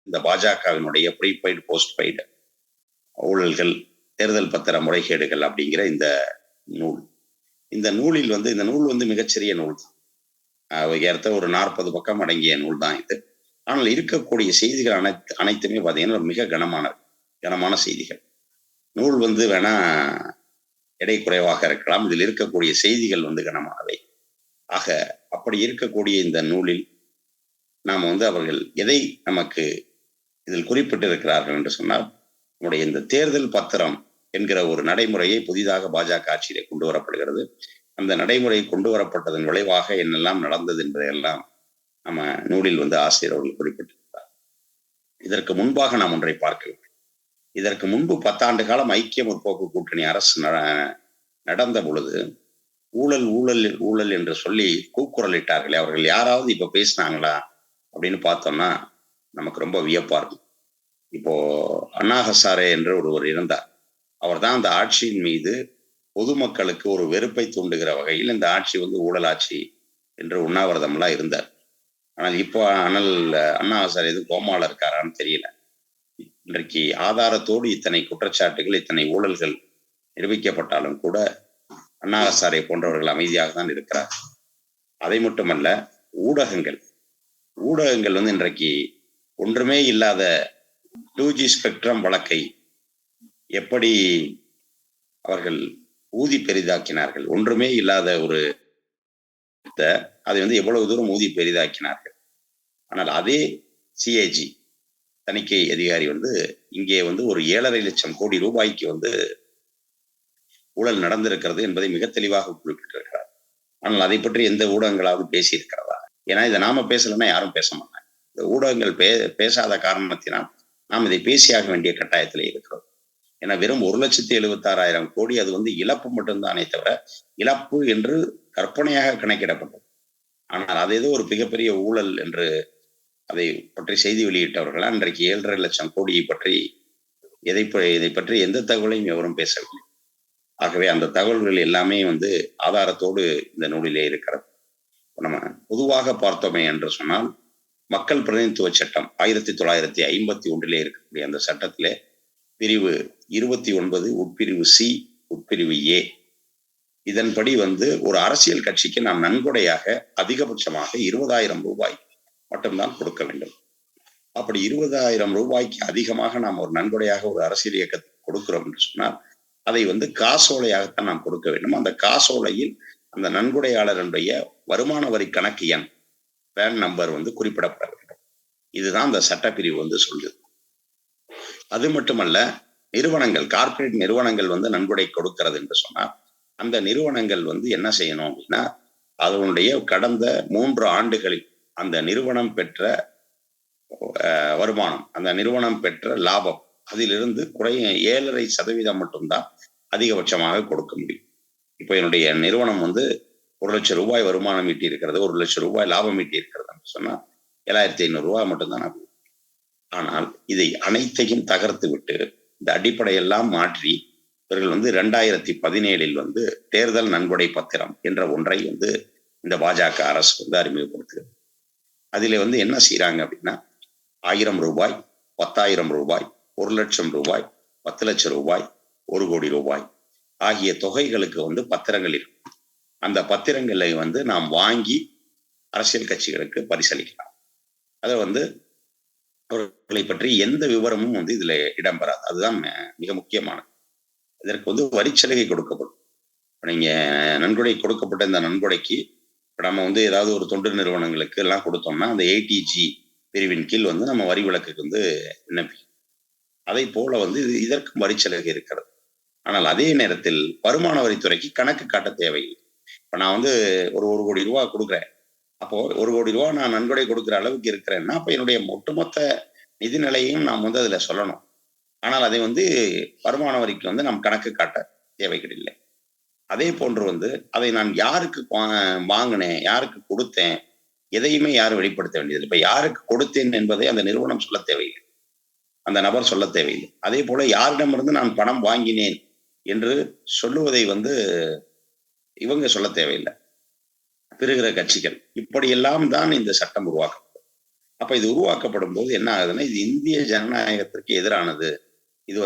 இந்த பாஜகவினுடைய prepaid postpaid ஊழல்கள், தேர்தல் பத்திர முறைகேடுகள் அப்படிங்கிற இந்த நூல். இந்த நூலில் வந்து இந்த நூல் வந்து மிகச்சிறிய நூல் தான். ஏறத்த ஒரு 40 பக்கம் அடங்கிய நூல் தான் இது. ஆனால் இருக்கக்கூடிய செய்திகள் அனைத்துமே பார்த்தீங்கன்னா மிக கனமான செய்திகள். நூல் வந்து வேணா எடை குறைவாக இருக்கலாம், இதில் இருக்கக்கூடிய செய்திகள் வந்து கனமானவை. ஆக அப்படி இருக்கக்கூடிய இந்த நூலில் நாம் வந்து அவர்கள் எதை நமக்கு இதில் குறிப்பிட்டிருக்கிறார்கள் என்று சொன்னால், நம்முடைய இந்த தேர்தல் பத்திரம் என்கிற ஒரு நடைமுறையை புதிதாக பாஜக ஆட்சியிலே கொண்டு வரப்படுகிறது. அந்த நடைமுறை கொண்டு வரப்பட்டதன் விளைவாக என்னெல்லாம் நடந்தது என்பதையெல்லாம் நம்ம நூலில் வந்து ஆசிரியர் அவர்கள் குறிப்பிட்டிருக்கிறார். இதற்கு முன்பாக நாம் ஒன்றை பார்க்க வேண்டும். இதற்கு முன்பு 10 ஆண்டு காலம் ஐக்கிய முற்போக்கு கூட்டணி அரசு நடந்த பொழுது ஊழல் ஊழல் ஊழல் என்று சொல்லி கூக்குரலிட்டார்களே, அவர்கள் யாராவது இப்ப பேசினாங்களா அப்படின்னு பார்த்தோம்னா நமக்கு ரொம்ப வியப்பா இருக்கும். இப்போ அண்ணா ஹசாரே என்று ஒருவர் இருந்தார். அவர் தான் அந்த ஆட்சியின் மீது பொதுமக்களுக்கு ஒரு வெறுப்பை தூண்டுகிற வகையில் இந்த ஆட்சி வந்து ஊழல் ஆட்சி என்று உண்ணாவிரதம் எல்லாம் இருந்தார். ஆனால் இப்போ அண்ணா ஹசாரே எதுவும் கோமால இருக்காரான்னு தெரியல. இன்றைக்கு ஆதாரத்தோடு இத்தனை குற்றச்சாட்டுகள், இத்தனை ஊழல்கள் நிரூபிக்கப்பட்டாலும் கூட அண்ணா ஹசாரே போன்றவர்கள் அமைதியாக தான் இருக்கிறார். அதை மட்டுமல்ல, ஊடகங்கள் வந்து இன்றைக்கு ஒன்றுமே இல்லாத 2G ஸ்பெக்ட்ரம் வழக்கை எப்படி அவர்கள் ஊதி பெரிதாக்கினார்கள், ஒன்றுமே இல்லாத ஒரு அதை வந்து எவ்வளவு தூரம் ஊதி பெரிதாக்கினார்கள். ஆனால் அதே சிஏஜி தணிக்கை அதிகாரி வந்து இங்கே வந்து ஒரு 7.5 லட்சம் கோடி ரூபாய்க்கு வந்து ஊழல் நடந்திருக்கிறது என்பதை மிக தெளிவாக குறிப்பிட்டிருக்கிறார். ஆனால் அதை பற்றி எந்த ஊடகங்களாவது பேசி இருக்கிறதா? ஏன்னா இதை நாம பேசலைன்னா யாரும் பேச மாட்டாங்க. இந்த ஊடகங்கள் பேசாத காரணத்தினால் நாம் இதை பேசியாக வேண்டிய கட்டாயத்தில் இருக்கிறோம். ஏன்னா வெறும் 1,76,000 கோடி அது வந்து இழப்பு மட்டும்தானே தவிர இழப்பு என்று கற்பனையாக கணக்கிடப்பட்டது. ஆனால் அது ஏதோ ஒரு மிகப்பெரிய ஊழல் என்று அதை பற்றி செய்தி வெளியிட்டவர்கள் அன்றைக்கு 7.5 லட்சம் கோடியை பற்றி இதை பற்றி எந்த தகவலையும் எவரும் பேசவில்லை. ஆகவே அந்த தகவல்கள் எல்லாமே வந்து ஆதாரத்தோடு இந்த நூலிலே இருக்கிறது. நம்ம பொதுவாக பார்த்தோமே என்று சொன்னால், மக்கள் பிரதிநிதித்துவ சட்டம் 1951 இருக்கக்கூடிய அந்த சட்டத்திலே பிரிவு 29 உட்பிரிவு சி உட்பிரிவு ஏ இதன்படி வந்து ஒரு அரசியல் கட்சிக்கு நாம் நன்கொடையாக அதிகபட்சமாக 20,000 ரூபாய் மட்டும்தான் கொடுக்க வேண்டும். அப்படி 20,000 ரூபாய்க்கு அதிகமாக நாம் ஒரு நன்கொடையாக ஒரு அரசியல் இயக்கத்துக்கு கொடுக்கிறோம் என்று சொன்னால் அதை வந்து காசோலையாகத்தான் நாம் கொடுக்க வேண்டும். அந்த காசோலையில் அந்த நன்கொடையாளருடைய வருமான வரி கணக்கு எண், பேன் நம்பர் வந்து குறிப்பிடப்பட வேண்டும். இதுதான் அந்த சட்டப்பிரிவு வந்து சொல்லுது. அது மட்டுமல்ல, நிறுவனங்கள், கார்ப்பரேட் நிறுவனங்கள் வந்து நன்கொடை கொடுக்கிறது என்று சொன்னால் அந்த நிறுவனங்கள் வந்து என்ன செய்யணும் அப்படின்னா, அதனுடைய கடந்த 3 ஆண்டுகளில் அந்த நிறுவனம் பெற்ற வருமானம், அந்த நிறுவனம் பெற்ற லாபம், அதிலிருந்து 7.5% மட்டும்தான் அதிகபட்சமாக கொடுக்க முடியும். இப்ப என்னுடைய நிறுவனம் வந்து 1 லட்சம் ரூபாய் வருமானம் ஈட்டி இருக்கிறது, 1 லட்சம் ரூபாய் லாபம் ஈட்டி இருக்கிறது சொன்னா 7,500 ரூபாய் மட்டும்தான். ஆனால் இதை அனைத்தையும் தகர்த்து விட்டு இந்த அடிப்படையெல்லாம் மாற்றி இவர்கள் வந்து 2017 வந்து தேர்தல் நன்கொடை பத்திரம் என்ற ஒன்றை வந்து இந்த பாஜக அரசு வந்து அறிமுகப்படுத்துகிறது. அதில வந்து என்ன செய்யறாங்க அப்படின்னா, 1000 ரூபாய், 10,000 ரூபாய், 1 லட்சம் ரூபாய், 10 லட்சம் ரூபாய், 1 கோடி ரூபாய் ஆகிய தொகைகளுக்கு வந்து பத்திரங்கள் இருக்கும். அந்த பத்திரங்களை வந்து நாம் வாங்கி அரசியல் கட்சிகளுக்கு பரிசளிக்கலாம். அதை வந்து அவர்களை பற்றி எந்த விவரமும் வந்து இதுல இடம்பெறாது. அதுதான் மிக முக்கியமானது. இதற்கு வந்து வரிச்சலுகை கொடுக்கப்படும். நீங்க நன்கொடை கொடுக்கப்பட்ட இந்த நன்கொடைக்கு நம்ம வந்து ஏதாவது ஒரு தொண்டு நிறுவனங்களுக்கு எல்லாம் கொடுத்தோம்னா அந்த 80G பிரிவின் கீழ் வந்து நம்ம வரி விலக்குக்கு வந்து விண்ணப்பிக்கும். அதை போல வந்து இதற்கும் வரிச்சலுகை இருக்கிறது. ஆனால் அதே நேரத்தில் வருமான வரித்துறைக்கு கணக்கு காட்ட தேவையில்லை. இப்ப நான் வந்து ஒரு 1 கோடி ரூபாய் கொடுக்குறேன். அப்போ 1 கோடி ரூபாய் நான் நன்கொடை கொடுக்குற அளவுக்கு இருக்கிறேன்னா அப்ப என்னுடைய ஒட்டுமொத்த நிதி நிலையையும் நாம் வந்து அதுல சொல்லணும். ஆனால் அதை வந்து வருமான வரிக்கு வந்து நாம் கணக்கு காட்ட தேவைகள் இல்லை. அதே போன்று வந்து அதை நான் யாருக்கு வாங்கினேன், யாருக்கு கொடுத்தேன், எதையுமே யாரும் வெளிப்படுத்த வேண்டியது. இப்ப யாருக்கு கொடுத்தேன் என்பதை அந்த நிறுவனம் சொல்ல தேவையில்லை, அந்த நபர் சொல்ல தேவையில்லை. அதே போல யாரிடமிருந்து நான் பணம் வாங்கினேன் என்று சொல்லுவதை வந்து இவங்க சொல்ல தேவையில்லை, பெறுகிற கட்சிகள். இப்படியெல்லாம் தான் இந்த சட்டம் உருவாக்கப்படும். அப்ப இது உருவாக்கப்படும் போது என்ன ஆகுதுன்னா, இது இந்திய ஜனநாயகத்திற்கு எதிரானது, இது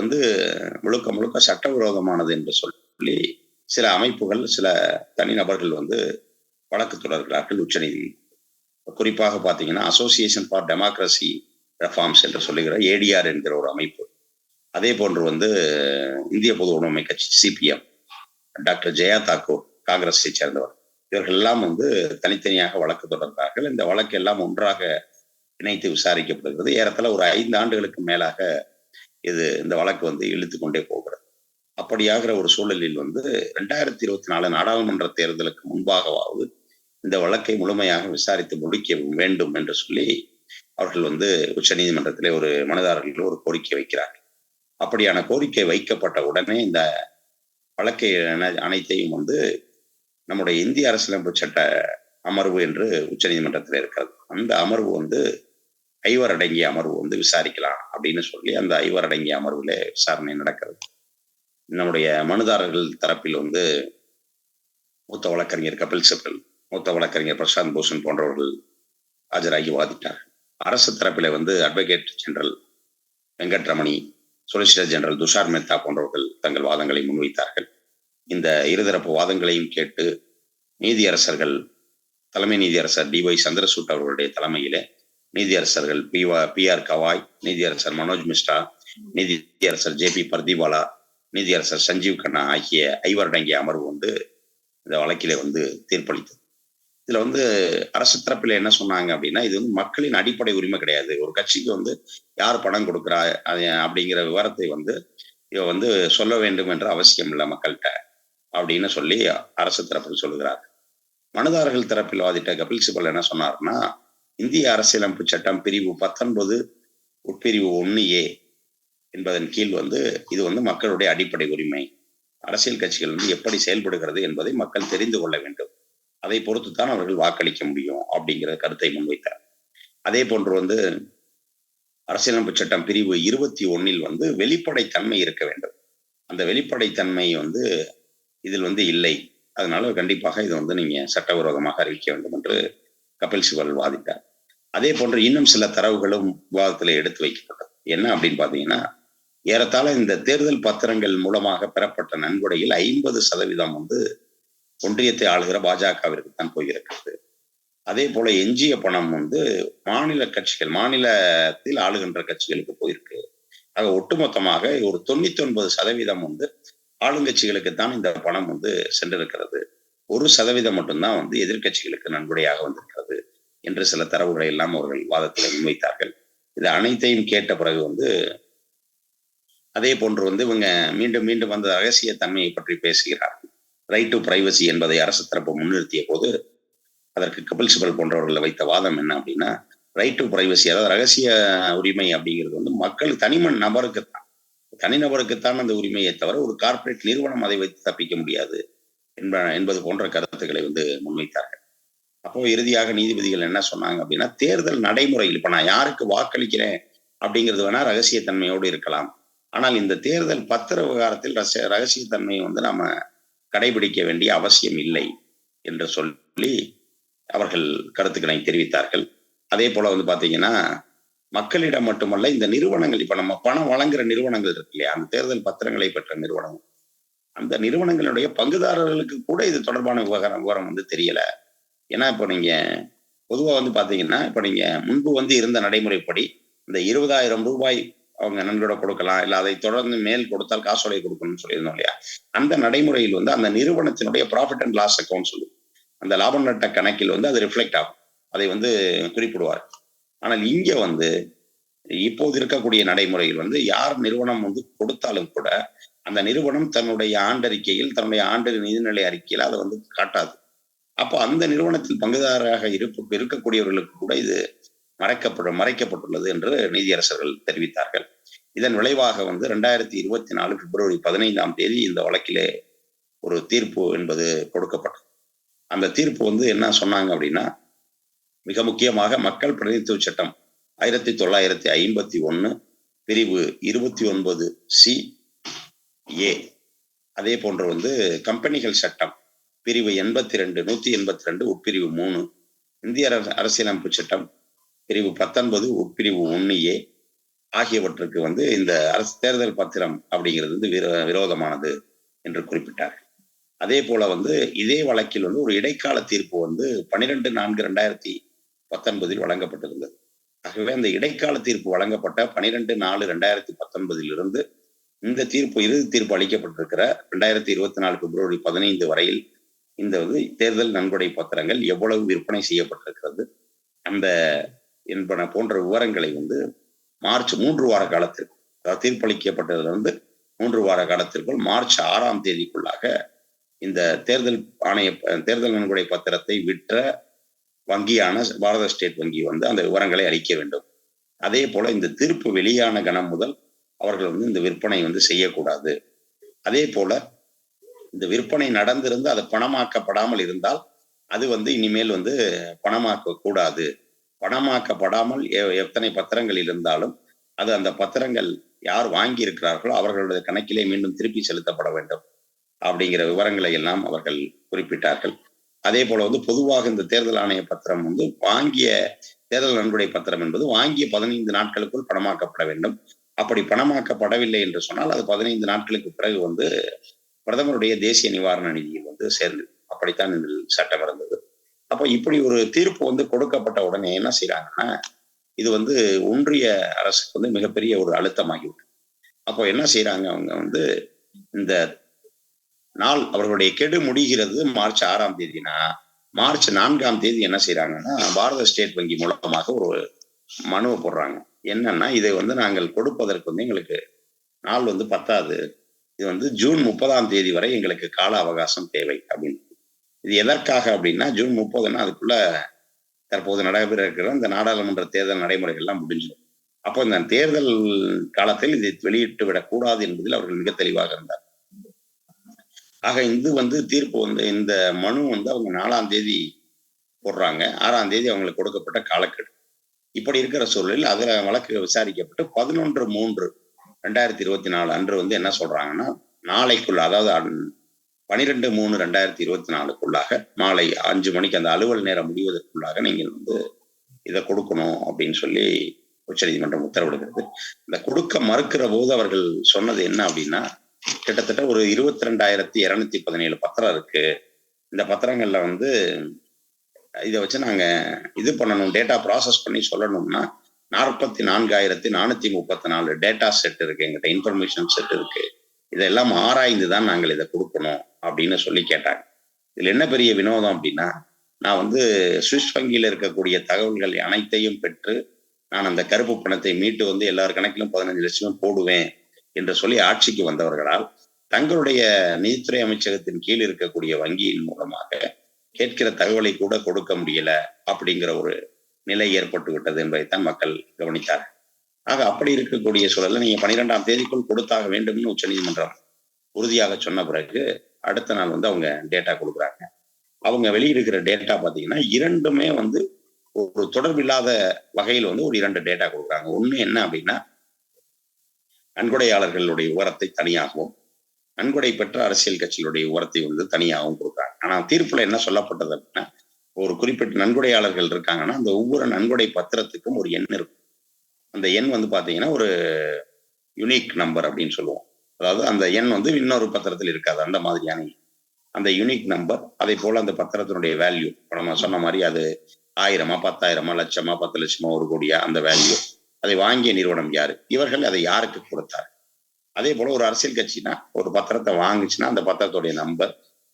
முழுக்க முழுக்க சட்டவிரோதமானது என்று சொல்லி சில அமைப்புகள், சில தனிநபர்கள் வழக்கு தொடர்கிறார்கள் உச்சநீதிமன்றம். குறிப்பாக பாத்தீங்கன்னா, அசோசியேஷன் ஃபார் டெமோக்ரஸி ரெஃபார்ம்ஸ் என்று சொல்லுகிற ஏடிஆர் என்கிற ஒரு அமைப்பு, அதே போன்று இந்திய பொது உடைமை கட்சி சிபிஎம், டாக்டர் ஜெயா தாக்கூர் காங்கிரஸை சேர்ந்தவர், இவர்கள் எல்லாம் தனித்தனியாக வழக்கு தொடர்ந்தார்கள். இந்த வழக்கு எல்லாம் ஒன்றாக இணைத்து விசாரிக்கப்படுகிறது. ஏறத்தாழ ஒரு 5 ஆண்டுகளுக்கு மேலாக இந்த வழக்கு இழுத்து கொண்டே போகிறது. அப்படியாகிற ஒரு சூழலில் 2024 நாடாளுமன்ற தேர்தலுக்கு முன்பாகவாவது இந்த வழக்கை முழுமையாக விசாரித்து முடிக்க வேண்டும் என்று சொல்லி அவர்கள் உச்ச நீதிமன்றத்திலே ஒரு மனுதாரர்கள் ஒரு கோரிக்கை வைக்கிறார்கள். அப்படியான கோரிக்கை வைக்கப்பட்ட உடனே இந்த வழக்கை அனைத்தையும் நம்முடைய இந்திய அரசியலமைப்பு சட்ட அமர்வு என்று உச்ச நீதிமன்றத்தில் இருக்கிறது. அந்த அமர்வு 5 அடங்கிய அமர்வு விசாரிக்கலாம் அப்படின்னு சொல்லி அந்த 5 அடங்கிய அமர்வுல விசாரணை நடக்கிறது. நம்முடைய மனுதாரர்கள் தரப்பில் மூத்த வழக்கறிஞர் கபில் சிபல், மூத்த வழக்கறிஞர் பிரசாந்த் பூஷன் போன்றவர்கள் ஆஜராகி வாதிட்டார்கள். அரசு தரப்பில advocate general Venkataramani, solicitor general Tushar Mehta போன்றவர்கள் தங்கள் வாதங்களை முன்வைத்தார்கள். இந்த இருதரப்பு வாதங்களையும் கேட்டு நீதியரசர்கள், தலைமை நீதியரசர் டிஒய் சந்திரசூட் அவர்களுடைய தலைமையிலே நீதியரசர்கள் பி.ஆர். கவாய், நீதியரசர் மனோஜ் மிஸ்ரா, நீதியரசர் ஜே.பி. பர்திவாலா, நீதியரசர் சஞ்சீவ் கண்ணா ஆகிய 5 அடங்கிய அமர்வு இந்த வழக்கிலே தீர்ப்பளித்தது. இதுல அரசு தரப்பில் என்ன சொன்னாங்க அப்படின்னா, இது மக்களின் அடிப்படை உரிமை கிடையாது. ஒரு கட்சிக்கு யார் பணம் கொடுக்குறா அப்படிங்கிற விவரத்தை இவ சொல்ல வேண்டும் என்ற அவசியம் இல்லை மக்கள்கிட்ட அப்படின்னு சொல்லி அரசு தரப்பில் சொல்லுகிறார். மனுதாரர்கள் தரப்பில் வாதிட்ட கபில் சிபல் என்ன சொன்னார்னா, இந்திய அரசியலமைப்பு சட்டம் பிரிவு 19 உட்பிரிவு 1A என்பதன் கீழ் இது மக்களுடைய அடிப்படை உரிமை. அரசியல் கட்சிகள் எப்படி செயல்படுகிறது என்பதை மக்கள் தெரிந்து கொள்ள வேண்டும். அதை பொறுத்துத்தான் அவர்கள் வாக்களிக்க முடியும் அப்படிங்கிற கருத்தை முன்வைத்தார். அதே போன்று அரசியலமைப்பு சட்டம் பிரிவு 21 வெளிப்படைத்தன்மை இருக்க வேண்டும். அந்த வெளிப்படைத்தன்மை இதில் இல்லை. அதனால கண்டிப்பாக இது நீங்க சட்டவிரோதமாக அறிவிக்க வேண்டும் என்று கபில் சிபல் வாதிட்டார். அதே போன்று இன்னும் சில தரவுகளும் விவாதத்தில் எடுத்து வைக்கப்பட்டது. என்ன அப்படின்னு பாத்தீங்கன்னா, ஏறத்தாழ இந்த தேர்தல் பத்திரங்கள் மூலமாக பெறப்பட்ட நன்கொடையில் 50% ஒன்றியத்தை ஆளுகிற பாஜகவிற்கு தான் போயிருக்கிறது. அதே போல எஞ்சிய பணம் மாநில கட்சிகள், மாநிலத்தில் ஆளுகின்ற கட்சிகளுக்கு போயிருக்கு. ஆக ஒட்டுமொத்தமாக ஒரு 99% ஆளுங்கட்சிகளுக்குத்தான் இந்த பணம் சென்றிருக்கிறது. 1% மட்டும்தான் எதிர்கட்சிகளுக்கு நன்கொடையாக வந்திருக்கிறது என்று சில தரவுகளை எல்லாம் அவர்கள் வாதத்தில் முன்வைத்தார்கள். இது அனைத்தையும் கேட்ட பிறகு அதே போன்று இவங்க மீண்டும் மீண்டும் ரகசிய தன்மையை பற்றி பேசுகிறார்கள். ரைட் டு பிரைவசி என்பதை அரசு தரப்பு முன்னிறுத்திய போது அதற்கு கபில் சிபல் போன்றவர்கள் வைத்த வாதம் என்ன அப்படின்னா, ரைட் டு பிரைவசி, அதாவது ரகசிய உரிமை அப்படிங்கிறது மக்கள் தனிநபருக்குத்தான் அந்த உரிமையை தவிர ஒரு கார்ப்பரேட் நிறுவனம் அதை வைத்து தப்பிக்க முடியாது என்பது போன்ற கருத்துக்களை முன்வைத்தார்கள். அப்போ இறுதியாக நீதிபதிகள் என்ன சொன்னாங்க அப்படின்னா, தேர்தல் நடைமுறையில் இப்ப நான் யாருக்கு வாக்களிக்கிறேன் அப்படிங்கிறது வேணா ரகசியத்தன்மையோடு இருக்கலாம். ஆனால் இந்த தேர்தல் பத்திர விவகாரத்தில் ரகசியத்தன்மையை நாம கடைபிடிக்க வேண்டிய அவசியம் இல்லை என்று சொல்லி அவர்கள் கருத்துக்களை தெரிவித்தார்கள். அதே போல பாத்தீங்கன்னா, மக்களிடம் மட்டுமல்ல, இந்த நிறுவனங்கள், இப்ப நம்ம பணம் வழங்குற நிறுவனங்கள் இருக்கு இல்லையா, அந்த தேர்தல் பத்திரங்களை பெற்ற நிறுவனங்கள், அந்த நிறுவனங்களுடைய பங்குதாரர்களுக்கு கூட இது தொடர்பான விவரம் தெரியல. ஏன்னா இப்போ நீங்க பொதுவா பாத்தீங்கன்னா, இப்ப நீங்க முன்பு இருந்த நடைமுறைப்படி இந்த 20,000 ரூபாய் அவங்க நன்கொடை கொடுக்கலாம், இல்ல அதை தொடர்ந்து மேல் கொடுத்தால் காசோலை கொடுக்கணும்னு சொல்லியிருந்தோம் இல்லையா, அந்த நடைமுறையில் அந்த நிறுவனத்தினுடைய ப்ராஃபிட் அண்ட் லாஸ் அக்கௌண்ட் சொல்லி அந்த லாப நட்ட கணக்கில் அது ரிஃப்ளெக்ட் ஆகும், அதை குறிப்பிடுவார். ஆனால் இங்க இப்போது இருக்கக்கூடிய நடைமுறையில் யார் நிறுவனம் கொடுத்தாலும் கூட அந்த நிறுவனம் தன்னுடைய ஆண்டறிக்கையில், தன்னுடைய ஆண்டு நிதிநிலை அறிக்கையில் அதை காட்டாது. அப்போ அந்த நிறுவனத்தில் பங்குதாரராக இருக்கக்கூடியவர்களுக்கு கூட இது மறைக்கப்பட்டுள்ளது என்று நீதியரசர்கள் தெரிவித்தார்கள். இதன் விளைவாக 2024 பிப்ரவரி 15ஆம் தேதி இந்த வழக்கிலே ஒரு தீர்ப்பு என்பது கொடுக்கப்பட்டது. அந்த தீர்ப்பு என்ன சொன்னாங்க அப்படின்னா, மிக முக்கியமாக மக்கள் பிரதிநிதித்துவ சட்டம் 1951 பிரிவு 29C(a), அதே போன்று கம்பெனிகள் சட்டம் பிரிவு 182 உட்பிரிவு 3, இந்திய அரசியலமைப்பு சட்டம் பிரிவு 19 உட்பிரிவு 1A ஆகியவற்றுக்கு வந்து இந்த அரசு தேர்தல் பத்திரம் அப்படிங்கிறது வந்து விரோதமானது என்று குறிப்பிட்டார். அதே போல வந்து இதே வழக்கில் வந்து ஒரு இடைக்கால தீர்ப்பு வந்து 12/4/2019 வழங்கப்பட்டிருந்தது. ஆகவே அந்த இடைக்கால தீர்ப்பு வழங்கப்பட்ட 12/4/2019 இந்த தீர்ப்பு இறுதி தீர்ப்பு அளிக்கப்பட்டிருக்கிற 2024 பிப்ரவரி 15 வரையில் இந்த வந்து தேர்தல் நன்கொடை பத்திரங்கள் எவ்வளவு விற்பனை செய்யப்பட்டிருக்கிறது அந்த என்பன போன்ற விவரங்களை வந்து மார்ச் 3 வார காலத்திற்கு, அதாவது தீர்ப்பளிக்கப்பட்டதிலிருந்து 3 வார காலத்திற்குள் மார்ச் 6ஆம் தேதிக்குள்ளாக இந்த தேர்தல் நன்கொடை பத்திரத்தை விற்ற வங்கியான பாரத ஸ்டேட் வங்கி வந்து அந்த விவரங்களை அளிக்க வேண்டும். அதே போல இந்த தீர்ப்பு வெளியான கணம் முதல் அவர்கள் வந்து இந்த விற்பனை வந்து செய்யக்கூடாது. அதே போல இந்த விற்பனை நடந்திருந்து அது பணமாக்கப்படாமல் இருந்தால் அது வந்து இனிமேல் வந்து பணமாக்க கூடாது. பணமாக்கப்படாமல் எத்தனை பத்திரங்கள் இருந்தாலும் அது அந்த பத்திரங்கள் யார் வாங்கி இருக்கிறார்களோ அவர்களுடைய கணக்கிலே மீண்டும் திருப்பி செலுத்தப்பட வேண்டும் அப்படிங்கிற விவரங்களை எல்லாம் அவர்கள் குறிப்பிட்டார்கள். அதே போல வந்து பொதுவாக இந்த தேர்தல் ஆணைய பத்திரம் வந்து வாங்கிய தேர்தல் நன்கொடை பத்திரம் என்பது வாங்கிய 15 நாட்களுக்குள் பணமாக்கப்பட வேண்டும். அப்படி பணமாக்கப்படவில்லை என்று சொன்னால் அது 15 நாட்களுக்கு பிறகு வந்து பிரதமருடைய தேசிய நிவாரண நிதியில் வந்து சேர்ந்து அப்படித்தான் இந்த சட்டம் இருந்தது. அப்போ இப்படி ஒரு தீர்ப்பு வந்து கொடுக்கப்பட்ட உடனே என்ன செய்யறாங்கன்னா இது வந்து ஒன்றிய அரசுக்கு வந்து மிகப்பெரிய ஒரு அழுத்தமாகிவிட்டு, அப்போ என்ன செய்யறாங்க அவங்க வந்து இந்த நாள் அவர்களுடைய கெடு முடிகிறது மார்ச் 6ஆம் தேதினா மார்ச் 4ஆம் தேதி என்ன செய்யறாங்கன்னா பாரத ஸ்டேட் வங்கி மூலமாக ஒரு மனுவை போடுறாங்க. என்னன்னா இதை வந்து நாங்கள் கொடுப்பதற்கு வந்து எங்களுக்கு நாள் வந்து பத்தாது, இது வந்து ஜூன் 30ஆம் தேதி வரை எங்களுக்கு கால அவகாசம் தேவை அப்படின்னு. இது எதற்காக அப்படின்னா ஜூன் 30ன்னா அதுக்குள்ள தற்போது நடைபெற இருக்கிற இந்த நாடாளுமன்ற தேர்தல் நடைமுறைகள் எல்லாம் முடிஞ்சிடும். அப்போ இந்த தேர்தல் காலத்தில் இதை வெளியிட்டு விடக்கூடாது என்பதில் அவர்கள் மிக தெளிவாக இருந்தார். ஆக இது வந்து தீர்ப்பு வந்து இந்த மனு வந்து அவங்க 4ஆம் தேதி போடுறாங்க, 6ஆம் தேதி அவங்களுக்கு கொடுக்கப்பட்ட காலக்கெடு. இப்படி இருக்கிற சூழலில் அதுல வழக்கு விசாரிக்கப்பட்டு 11/3/2024 அன்று வந்து என்ன சொல்றாங்கன்னா நாளைக்குள்ள, அதாவது 12/3/2024 மாலை 5 மணிக்கு அந்த அலுவல் நேரம் முடிவதற்குள்ளாக நீங்கள் வந்து இதை கொடுக்கணும் அப்படின்னு சொல்லி உச்சநீதிமன்றம் உத்தரவிடுகிறது. இந்த கொடுக்க மறுக்கிற போது அவர்கள் சொன்னது என்ன அப்படின்னா கிட்டத்தட்ட ஒரு 22,217 பத்திரம் இருக்கு, இந்த பத்திரங்கள்ல வந்து இதை வச்சு நாங்க இது பண்ணணும், டேட்டா ப்ராசஸ் பண்ணி சொல்லணும்னா 44,434 டேட்டா செட் இருக்கு, எங்கிட்ட இன்ஃபர்மேஷன் செட் இருக்கு, இதெல்லாம் ஆராய்ந்துதான் நாங்கள் இதை கொடுக்கணும் அப்படின்னு சொல்லி கேட்டாங்க. இதுல என்ன பெரிய வினோதம் அப்படின்னா நான் வந்து சுவிஸ் வங்கியில இருக்கக்கூடிய தகவல்கள் அனைத்தையும் பெற்று நான் அந்த கருப்பு பணத்தை மீட்டு வந்து எல்லார் கணக்கிலும் 15 லட்சம் போடுவேன் என்று சொல்லி ஆட்சிக்கு வந்தவர்களால் தங்களுடைய நிதித்துறை அமைச்சகத்தின் கீழ் இருக்கக்கூடிய வங்கியின் மூலமாக கேட்கிற தகவலை கூட கொடுக்க முடியல அப்படிங்கிற ஒரு நிலை ஏற்பட்டு விட்டது என்பதைத்தான் மக்கள் கவனித்தார். ஆக அப்படி இருக்கக்கூடிய சூழல்ல நீங்க 12ஆம் தேதிக்குள் கொடுத்தாக வேண்டும்னு உச்சநீதிமன்றம் உறுதியாக சொன்ன பிறகு அடுத்த நாள் வந்து அவங்க டேட்டா கொடுக்குறாங்க. அவங்க வெளியிடுகிற டேட்டா பாத்தீங்கன்னா இரண்டுமே வந்து ஒரு தொடர்பில்லாத வகையில் வந்து ஒரு 2 டேட்டா கொடுக்குறாங்க. ஒண்ணு என்ன அப்படின்னா நன்கொடையாளர்களுடைய விவரத்தை தனியாகவும், நன்கொடை பெற்ற அரசியல் கட்சிகளுடைய விவரத்தை வந்து தனியாகவும் கொடுக்குறாங்க. ஆனா தீர்ப்புல என்ன சொல்லப்பட்டது அப்படின்னா ஒரு குறிப்பிட்ட நன்கொடையாளர்கள் இருக்காங்கன்னா அந்த ஒவ்வொரு நன்கொடை பத்திரத்துக்கும் ஒரு எண் இருக்கும். அந்த எண் வந்து பாத்தீங்கன்னா ஒரு யுனிக் நம்பர் அப்படின்னு சொல்லுவோம். அதாவது அந்த எண் வந்து இன்னொரு பத்திரத்தில் இருக்காது, அந்த மாதிரியான அந்த யூனிக் நம்பர். அதே போல அந்த பத்திரத்தினுடைய வேல்யூ நம்ம சொன்ன மாதிரி அது 1000, 10,000, லட்சமா, 10 லட்சமா, 1 கோடியா அந்த வேல்யூ, அதை வாங்கிய நிறுவனம் யாரு, இவர்கள் அதை யாருக்கு கொடுத்தார். அதே போல ஒரு அரசியல் கட்சினா ஒரு பத்திரத்தை வாங்குச்சுன்னா அந்த பத்திரத்துடைய நம்பர்,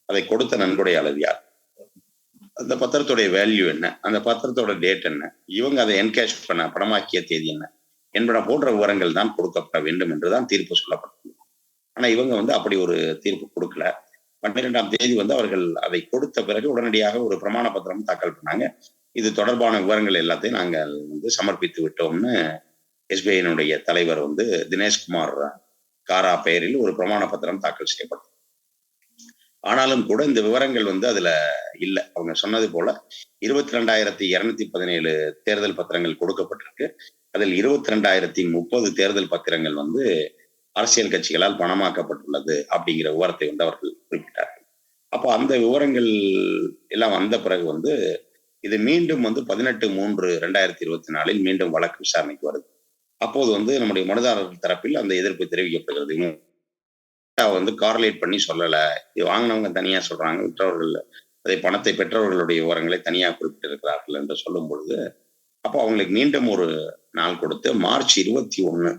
அதை கொடுத்த நன்கொடையாளர் யார், அந்த பத்திரத்துடைய வேல்யூ என்ன, அந்த பத்திரத்தோட டேட் என்ன, இவங்க அதை என்கேஷ் பண்ண பணமாக்கிய தேதி என்ன என்பன போன்ற விவரங்கள் தான் கொடுக்கப்பட வேண்டும் என்றுதான் தீர்ப்பு சொல்லப்பட்டது. ஆனா இவங்க வந்து அப்படி ஒரு தீர்ப்பு கொடுக்கல. 12ஆம் தேதி வந்து அவர்கள் அதை கொடுத்த பிறகு உடனடியாக ஒரு பிரமாண பத்திரம் தாக்கல் பண்ணாங்க. இது தொடர்பான விவரங்கள் எல்லாத்தையும் நாங்கள் வந்து சமர்ப்பித்து விட்டோம்னு எஸ்பிஐனுடைய தலைவர் வந்து தினேஷ்குமார் காரா பெயரில் ஒரு பிரமாண பத்திரம் தாக்கல் செய்யப்பட்டது. ஆனாலும் கூட இந்த விவரங்கள் வந்து அதுல இல்லை. அவங்க சொன்னது போல 22,217 தேர்தல் பத்திரங்கள் கொடுக்கப்பட்டிருக்கு. அதில் 22,030 தேர்தல் பத்திரங்கள் வந்து அரசியல் கட்சிகளால் பணமாக்கப்பட்டுள்ளது அப்படிங்கிற விவரத்தை வந்து அவர்கள் குறிப்பிட்டார்கள். அப்போ அந்த விவரங்கள் எல்லாம் வந்த பிறகு வந்து இது மீண்டும் 18/3/2024 மீண்டும் வழக்கு விசாரணைக்கு வருது. அப்போது நம்முடைய மனுதாரர்கள் தரப்பில் அந்த எதிர்ப்பு தெரிவிக்கப்படுகிறது. கார்லேட் பண்ணி சொல்லல, இது வாங்கினவங்க தனியா சொல்றாங்க, விற்றவர்கள் அதை பணத்தை பெற்றவர்களுடைய விவரங்களை தனியாக குறிப்பிட்டிருக்கிறார்கள் என்று சொல்லும் பொழுது, அப்போ அவங்களுக்கு மீண்டும் ஒரு நாள் கொடுத்து மார்ச் 21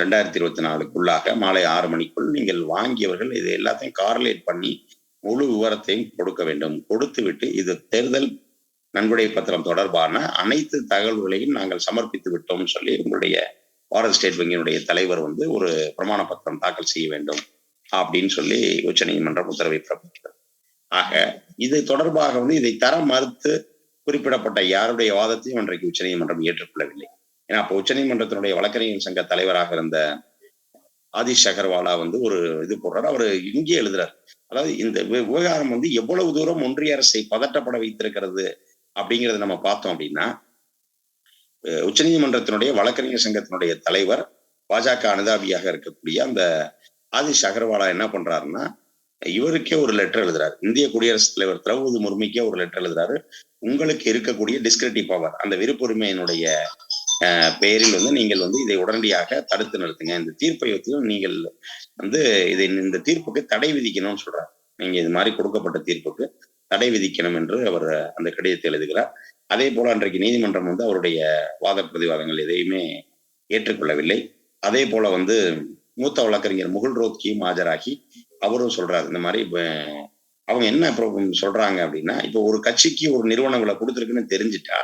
2024க்குள்ளாக மாலை 6 மணிக்குள் நீங்கள் வாங்கியவர்கள் இது எல்லாத்தையும் கார்லேட் பண்ணி முழு விவரத்தையும் கொடுக்க வேண்டும். கொடுத்து விட்டு இது தேர்தல் நன்கொடை பத்திரம் தொடர்பான அனைத்து தகவல்களையும் நாங்கள் சமர்ப்பித்து விட்டோம்னு சொல்லி உங்களுடைய பாரத ஸ்டேட் வங்கியினுடைய தலைவர் ஒரு பிரமாண பத்திரம் தாக்கல் செய்ய வேண்டும் அப்படின்னு சொல்லி உச்ச நீதிமன்றம் உத்தரவை பிறப்பிக்கிறது. ஆக இது தொடர்பாக இதை தர மறுத்து குறிப்பிடப்பட்ட யாருடைய வாதத்தையும் அன்றைக்கு உச்ச நீதிமன்றம் ஏற்றுக்கொள்ளவில்லை. ஏன்னா அப்போ உச்ச நீதிமன்றத்தினுடைய வழக்கறிஞர் சங்க தலைவராக இருந்த ஆதிஷ் அகர்வாலா ஒரு இது போடுறாரு. அவர் இங்கே எழுதுறாரு, அதாவது இந்த விவகாரம் எவ்வளவு தூரம் ஒன்றிய அரசை பதட்டப்பட வைத்திருக்கிறது அப்படிங்கிறத நம்ம பார்த்தோம் அப்படின்னா, உச்ச நீதிமன்றத்தினுடைய வழக்கறிஞர் சங்கத்தினுடைய தலைவர் பாஜக அனுதாபியாக இருக்கக்கூடிய அந்த ஆதிஷ் அகர்வாலா என்ன பண்றாருன்னா, இவருக்கே ஒரு லெட்டர் எழுதுறாரு. இந்திய குடியரசுத் தலைவர் திரௌபதி முர்முக்கே ஒரு லெட்டர் எழுதுறாரு. உங்களுக்கு இருக்கக்கூடிய டிஸ்கிரிப்டிவ் பவர், அந்த விருப்புரிமையினுடைய பெயரில் நீங்கள் இதை உடனடியாக தடுத்து நிறுத்துங்க. இந்த தீர்ப்பை நீங்கள் இந்த தீர்ப்புக்கு தடை விதிக்கணும்னு சொல்றாரு. நீங்க இது மாதிரி கொடுக்கப்பட்ட தீர்ப்புக்கு தடை விதிக்கணும் என்று அவர் அந்த கடிதத்தை எழுதுகிறார். அதே போல அன்றைக்கு நீதிமன்றம் அவருடைய வாத பிரதிவாதங்கள் எதையுமே ஏற்றுக்கொள்ளவில்லை. அதே போல மூத்த வழக்கறிஞர் முகுல் ரோத்கியும் ஆஜராகி அவரும் சொல்றாரு, இந்த மாதிரி அவங்க என்ன சொல்றாங்க அப்படின்னா, இப்போ ஒரு கட்சிக்கு ஒரு நிறுவனங்களை கொடுத்துருக்குன்னு தெரிஞ்சுட்டா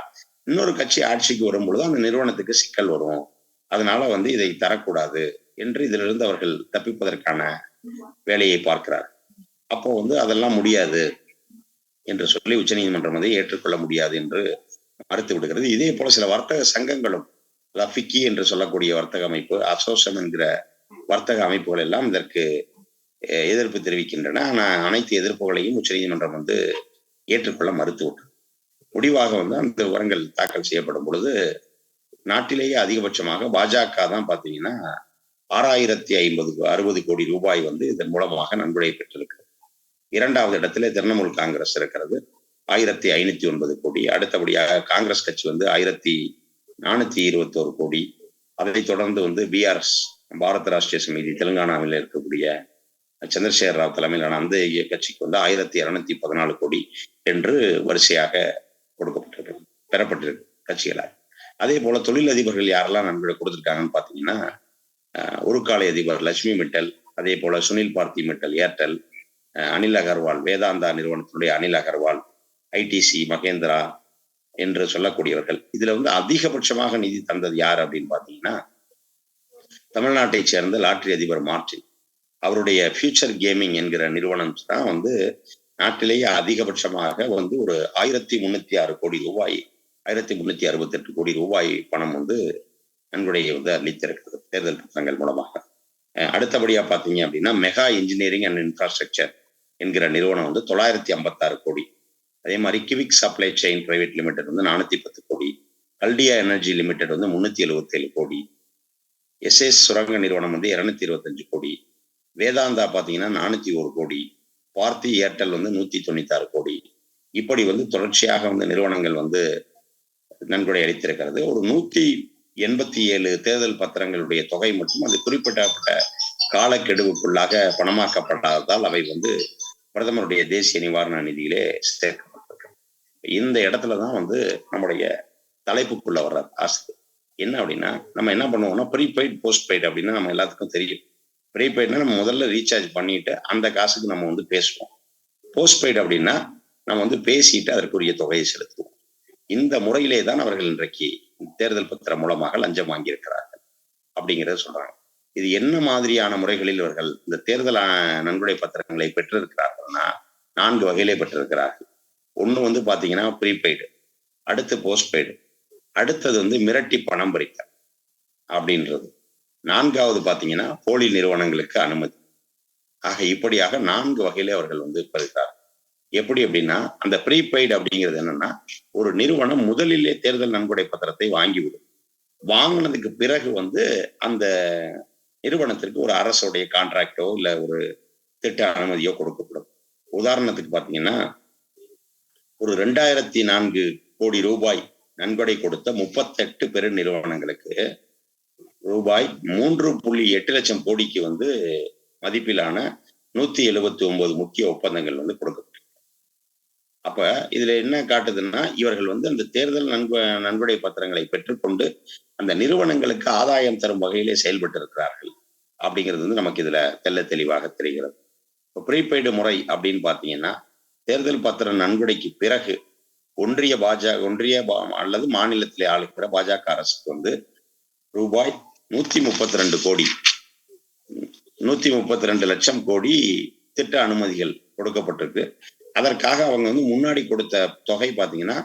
இன்னொரு கட்சி ஆட்சிக்கு வரும் பொழுது அந்த நிறுவனத்துக்கு சிக்கல் வரும். அதனால இதை தரக்கூடாது என்று இதிலிருந்து அவர்கள் தப்பிப்பதற்கான வேலையை பார்க்கிறார். அப்போ அதெல்லாம் முடியாது என்று சொல்லி உச்ச நீதிமன்றம் ஏற்றுக்கொள்ள முடியாது என்று மறுத்து விடுகிறது. இதே போல சில வர்த்தக சங்கங்களும், ஃபிக்கி என்று சொல்லக்கூடிய வர்த்தக அமைப்பு, அசோசம் என்கிற வர்த்தக அமைப்புகள் எல்லாம் இதற்கு எதிர்ப்பு தெரிவிக்கின்றன. ஆனால் அனைத்து எதிர்ப்புகளையும் உச்ச நீதிமன்றம் ஏற்றுக்கொள்ள மறுத்து விட்டது. முடிவாக அந்த விவரங்கள் தாக்கல் செய்யப்படும் பொழுது நாட்டிலேயே அதிகபட்சமாக பாஜக தான் பாத்தீங்கன்னா 6,060 கோடி ரூபாய் இதன் மூலமாக நன்கொடை பெற்றிருக்கிறது. இரண்டாவது இடத்துல திரிணாமுல் காங்கிரஸ் இருக்கிறது 1,509 கோடி. அடுத்தபடியாக காங்கிரஸ் கட்சி 1,421 கோடி. அதை தொடர்ந்து பிஆர்எஸ், பாரத ராஷ்டிரிய சமிதி, தெலுங்கானாவில் இருக்கக்கூடிய சந்திரசேகர் ராவ் தலைமையிலான அந்த கட்சிக்கு 1,214 கோடி என்று வரிசையாக கொடுக்கப்பட்டிருக்கு, பெறப்பட்டிருக்கு கட்சிகளாக. அதே போல தொழிலதிபர்கள் யாரெல்லாம் நன்கொடை கொடுத்திருக்காங்கன்னு பாத்தீங்கன்னா, ஒரு காலை அதிபர் லட்சுமி மிட்டல், அதே போல சுனில் பார்த்தி மிட்டல் ஏர்டெல், அனில் அகர்வால் வேதாந்தா நிறுவனத்தினுடைய அனில் அகர்வால், ஐடிசி மகேந்திரா என்று சொல்லக்கூடியவர்கள். இதுல அதிகபட்சமாக நிதி தந்தது யார் அப்படின்னு பாத்தீங்கன்னா, தமிழ்நாட்டை சேர்ந்த லாட்டரி அதிபர் மார்டின், அவருடைய ஃபியூச்சர் கேமிங் என்கிற நிறுவனம் தான் நாட்டிலேயே அதிகபட்சமாக ஒரு 1,306 கோடி ரூபாய், 1,368 கோடி ரூபாய் பணம் நன்கொடையை அளித்திருக்கிறது தேர்தல் பத்திரங்கள் மூலமாக. அடுத்தபடியா பாத்தீங்க அப்படின்னா, மெகா இன்ஜினியரிங் அண்ட் இன்ஃப்ராஸ்ட்ரக்சர் என்கிற நிறுவனம் 956 கோடி. அதே மாதிரி கிவிக் சப்ளை செயின் பிரைவேட் லிமிடெட் 410 கோடி. கல்டியா எனர்ஜி லிமிடெட் 377 கோடி. எஸ்எஸ் சுரங்க நிறுவனம் 225 கோடி. வேதாந்தா பாத்தீங்கன்னா 401 கோடி. பார்த்தி ஏர்டெல் 196 கோடி. இப்படி தொடர்ச்சியாக நிறுவனங்கள் நன்கொடை அளித்திருக்கிறது. ஒரு 187 தேர்தல் பத்திரங்களுடைய தொகை மட்டும் அது குறிப்பிடப்பட்ட காலக்கெடுவுக்குள்ளாக பணமாக்கப்படாததால் அவை பிரதமருடைய தேசிய நிவாரண நிதியிலே சேர்க்கப்பட்டிருக்கு. இந்த இடத்துலதான் நம்முடைய தலைப்புக்குள்ள வர்ற ஆசை என்ன அப்படின்னா, நம்ம என்ன பண்ணுவோம்னா, ப்ரீபெய்ட் போஸ்ட் பெய்ட் அப்படின்னா நம்ம எல்லாத்துக்கும் தெரியும். ப்ரீபெய்ட்னா நம்ம முதல்ல ரீசார்ஜ் பண்ணிட்டு அந்த காசுக்கு நம்ம பேசுவோம். போஸ்ட் பெய்ட் அப்படின்னா நம்ம பேசிட்டு அதற்குரிய தொகையை செலுத்துவோம். இந்த முறையிலே தான் அவர்கள் இன்றைக்கு தேர்தல் பத்திரம் மூலமாக லஞ்சம் வாங்கியிருக்கிறார்கள் அப்படிங்கிறத சொல்றாங்க. இது என்ன மாதிரியான முறைகளில் இவர்கள் இந்த தேர்தல் நன்கொடை பத்திரங்களை பெற்றிருக்கிறார்கள்னா 4 வகையிலே பெற்றிருக்கிறார்கள். ஒண்ணு பாத்தீங்கன்னா ப்ரீபெய்டு, அடுத்து போஸ்ட் பெய்டு, அடுத்தது மிரட்டி பணம் பறித்தல் அப்படின்றது, 4வது பாத்தீங்கன்னா போலி நிறுவனங்களுக்கு அனுமதி. ஆக இப்படியாக 4 வகையிலே அவர்கள் பறித்தார். எப்படி அப்படின்னா, அந்த ப்ரீபெய்டு அப்படிங்கிறது என்னன்னா, ஒரு நிறுவனம் முதலிலே தேர்தல் நன்கொடை பத்திரத்தை வாங்கிவிடும். வாங்கினதுக்கு பிறகு அந்த நிறுவனத்திற்கு ஒரு அரசுடைய கான்ட்ராக்டோ இல்ல ஒரு திட்ட அனுமதியோ கொடுக்கப்படும். உதாரணத்துக்கு பாத்தீங்கன்னா, ஒரு 2004 கோடி ரூபாய் நன்கொடை கொடுத்த 38 பெரு நிறுவனங்களுக்கு ரூபாய் 3.8 லட்சம் கோடிக்கு வந்து மதிப்பிலான 179 முக்கிய ஒப்பந்தங்கள் வந்து கொடுக்கப்பட்டது. அப்ப இதுல என்ன காட்டுதுன்னா, இவர்கள் வந்து அந்த தேர்தல் நன்கொடை பத்திரங்களை பெற்றுக்கொண்டு அந்த நிறுவனங்களுக்கு ஆதாயம் தரும் வகையிலே செயல்பட்டு இருக்கிறார்கள் அப்படிங்கிறது வந்து நமக்கு இதுல தெள்ள தெளிவாக தெரிகிறது. இப்போ ப்ரீபெய்டு முறை அப்படின்னு பாத்தீங்கன்னா, தேர்தல் பத்திர நன்கொடைக்கு பிறகு ஒன்றிய அல்லது மாநிலத்திலே ஆளுகிற பாஜக அரசுக்கு வந்து ரூபாய் 132 கோடி 132 லட்சம் கோடி திட்ட அனுமதிகள் கொடுக்கப்பட்டிருக்கு. அதற்காக அவங்க வந்து முன்னாடி கொடுத்த தொகை பாத்தீங்கன்னா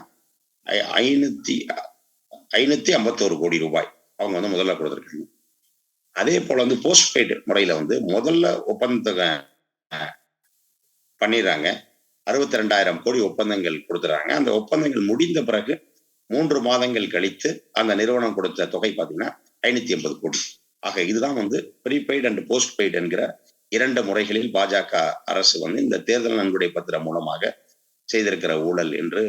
551 கோடி ரூபாய் அவங்க வந்து முதல்ல கொடுத்திருக்காங்க. அதே போல வந்து போஸ்ட்பெய்டு முறையில வந்து முதல்ல ஒப்பந்தத்தை பண்ணிடுறாங்க. 62,000 கோடி ஒப்பந்தங்கள் கொடுத்துறாங்க. அந்த ஒப்பந்தங்கள் முடிந்த பிறகு 3 மாதங்கள் கழித்து அந்த நிறுவனம் கொடுத்த தொகை பாத்தீங்கன்னா 580 கோடி. ஆக இதுதான் வந்து ப்ரீபெய்டு அண்ட் போஸ்ட்பெய்டு என்கிற 2 முறைகளில் பாஜக அரசு வந்து இந்த தேர்தல் நன்கொடை பத்திரம் மூலமாக செய்திருக்கிற ஊழல் என்று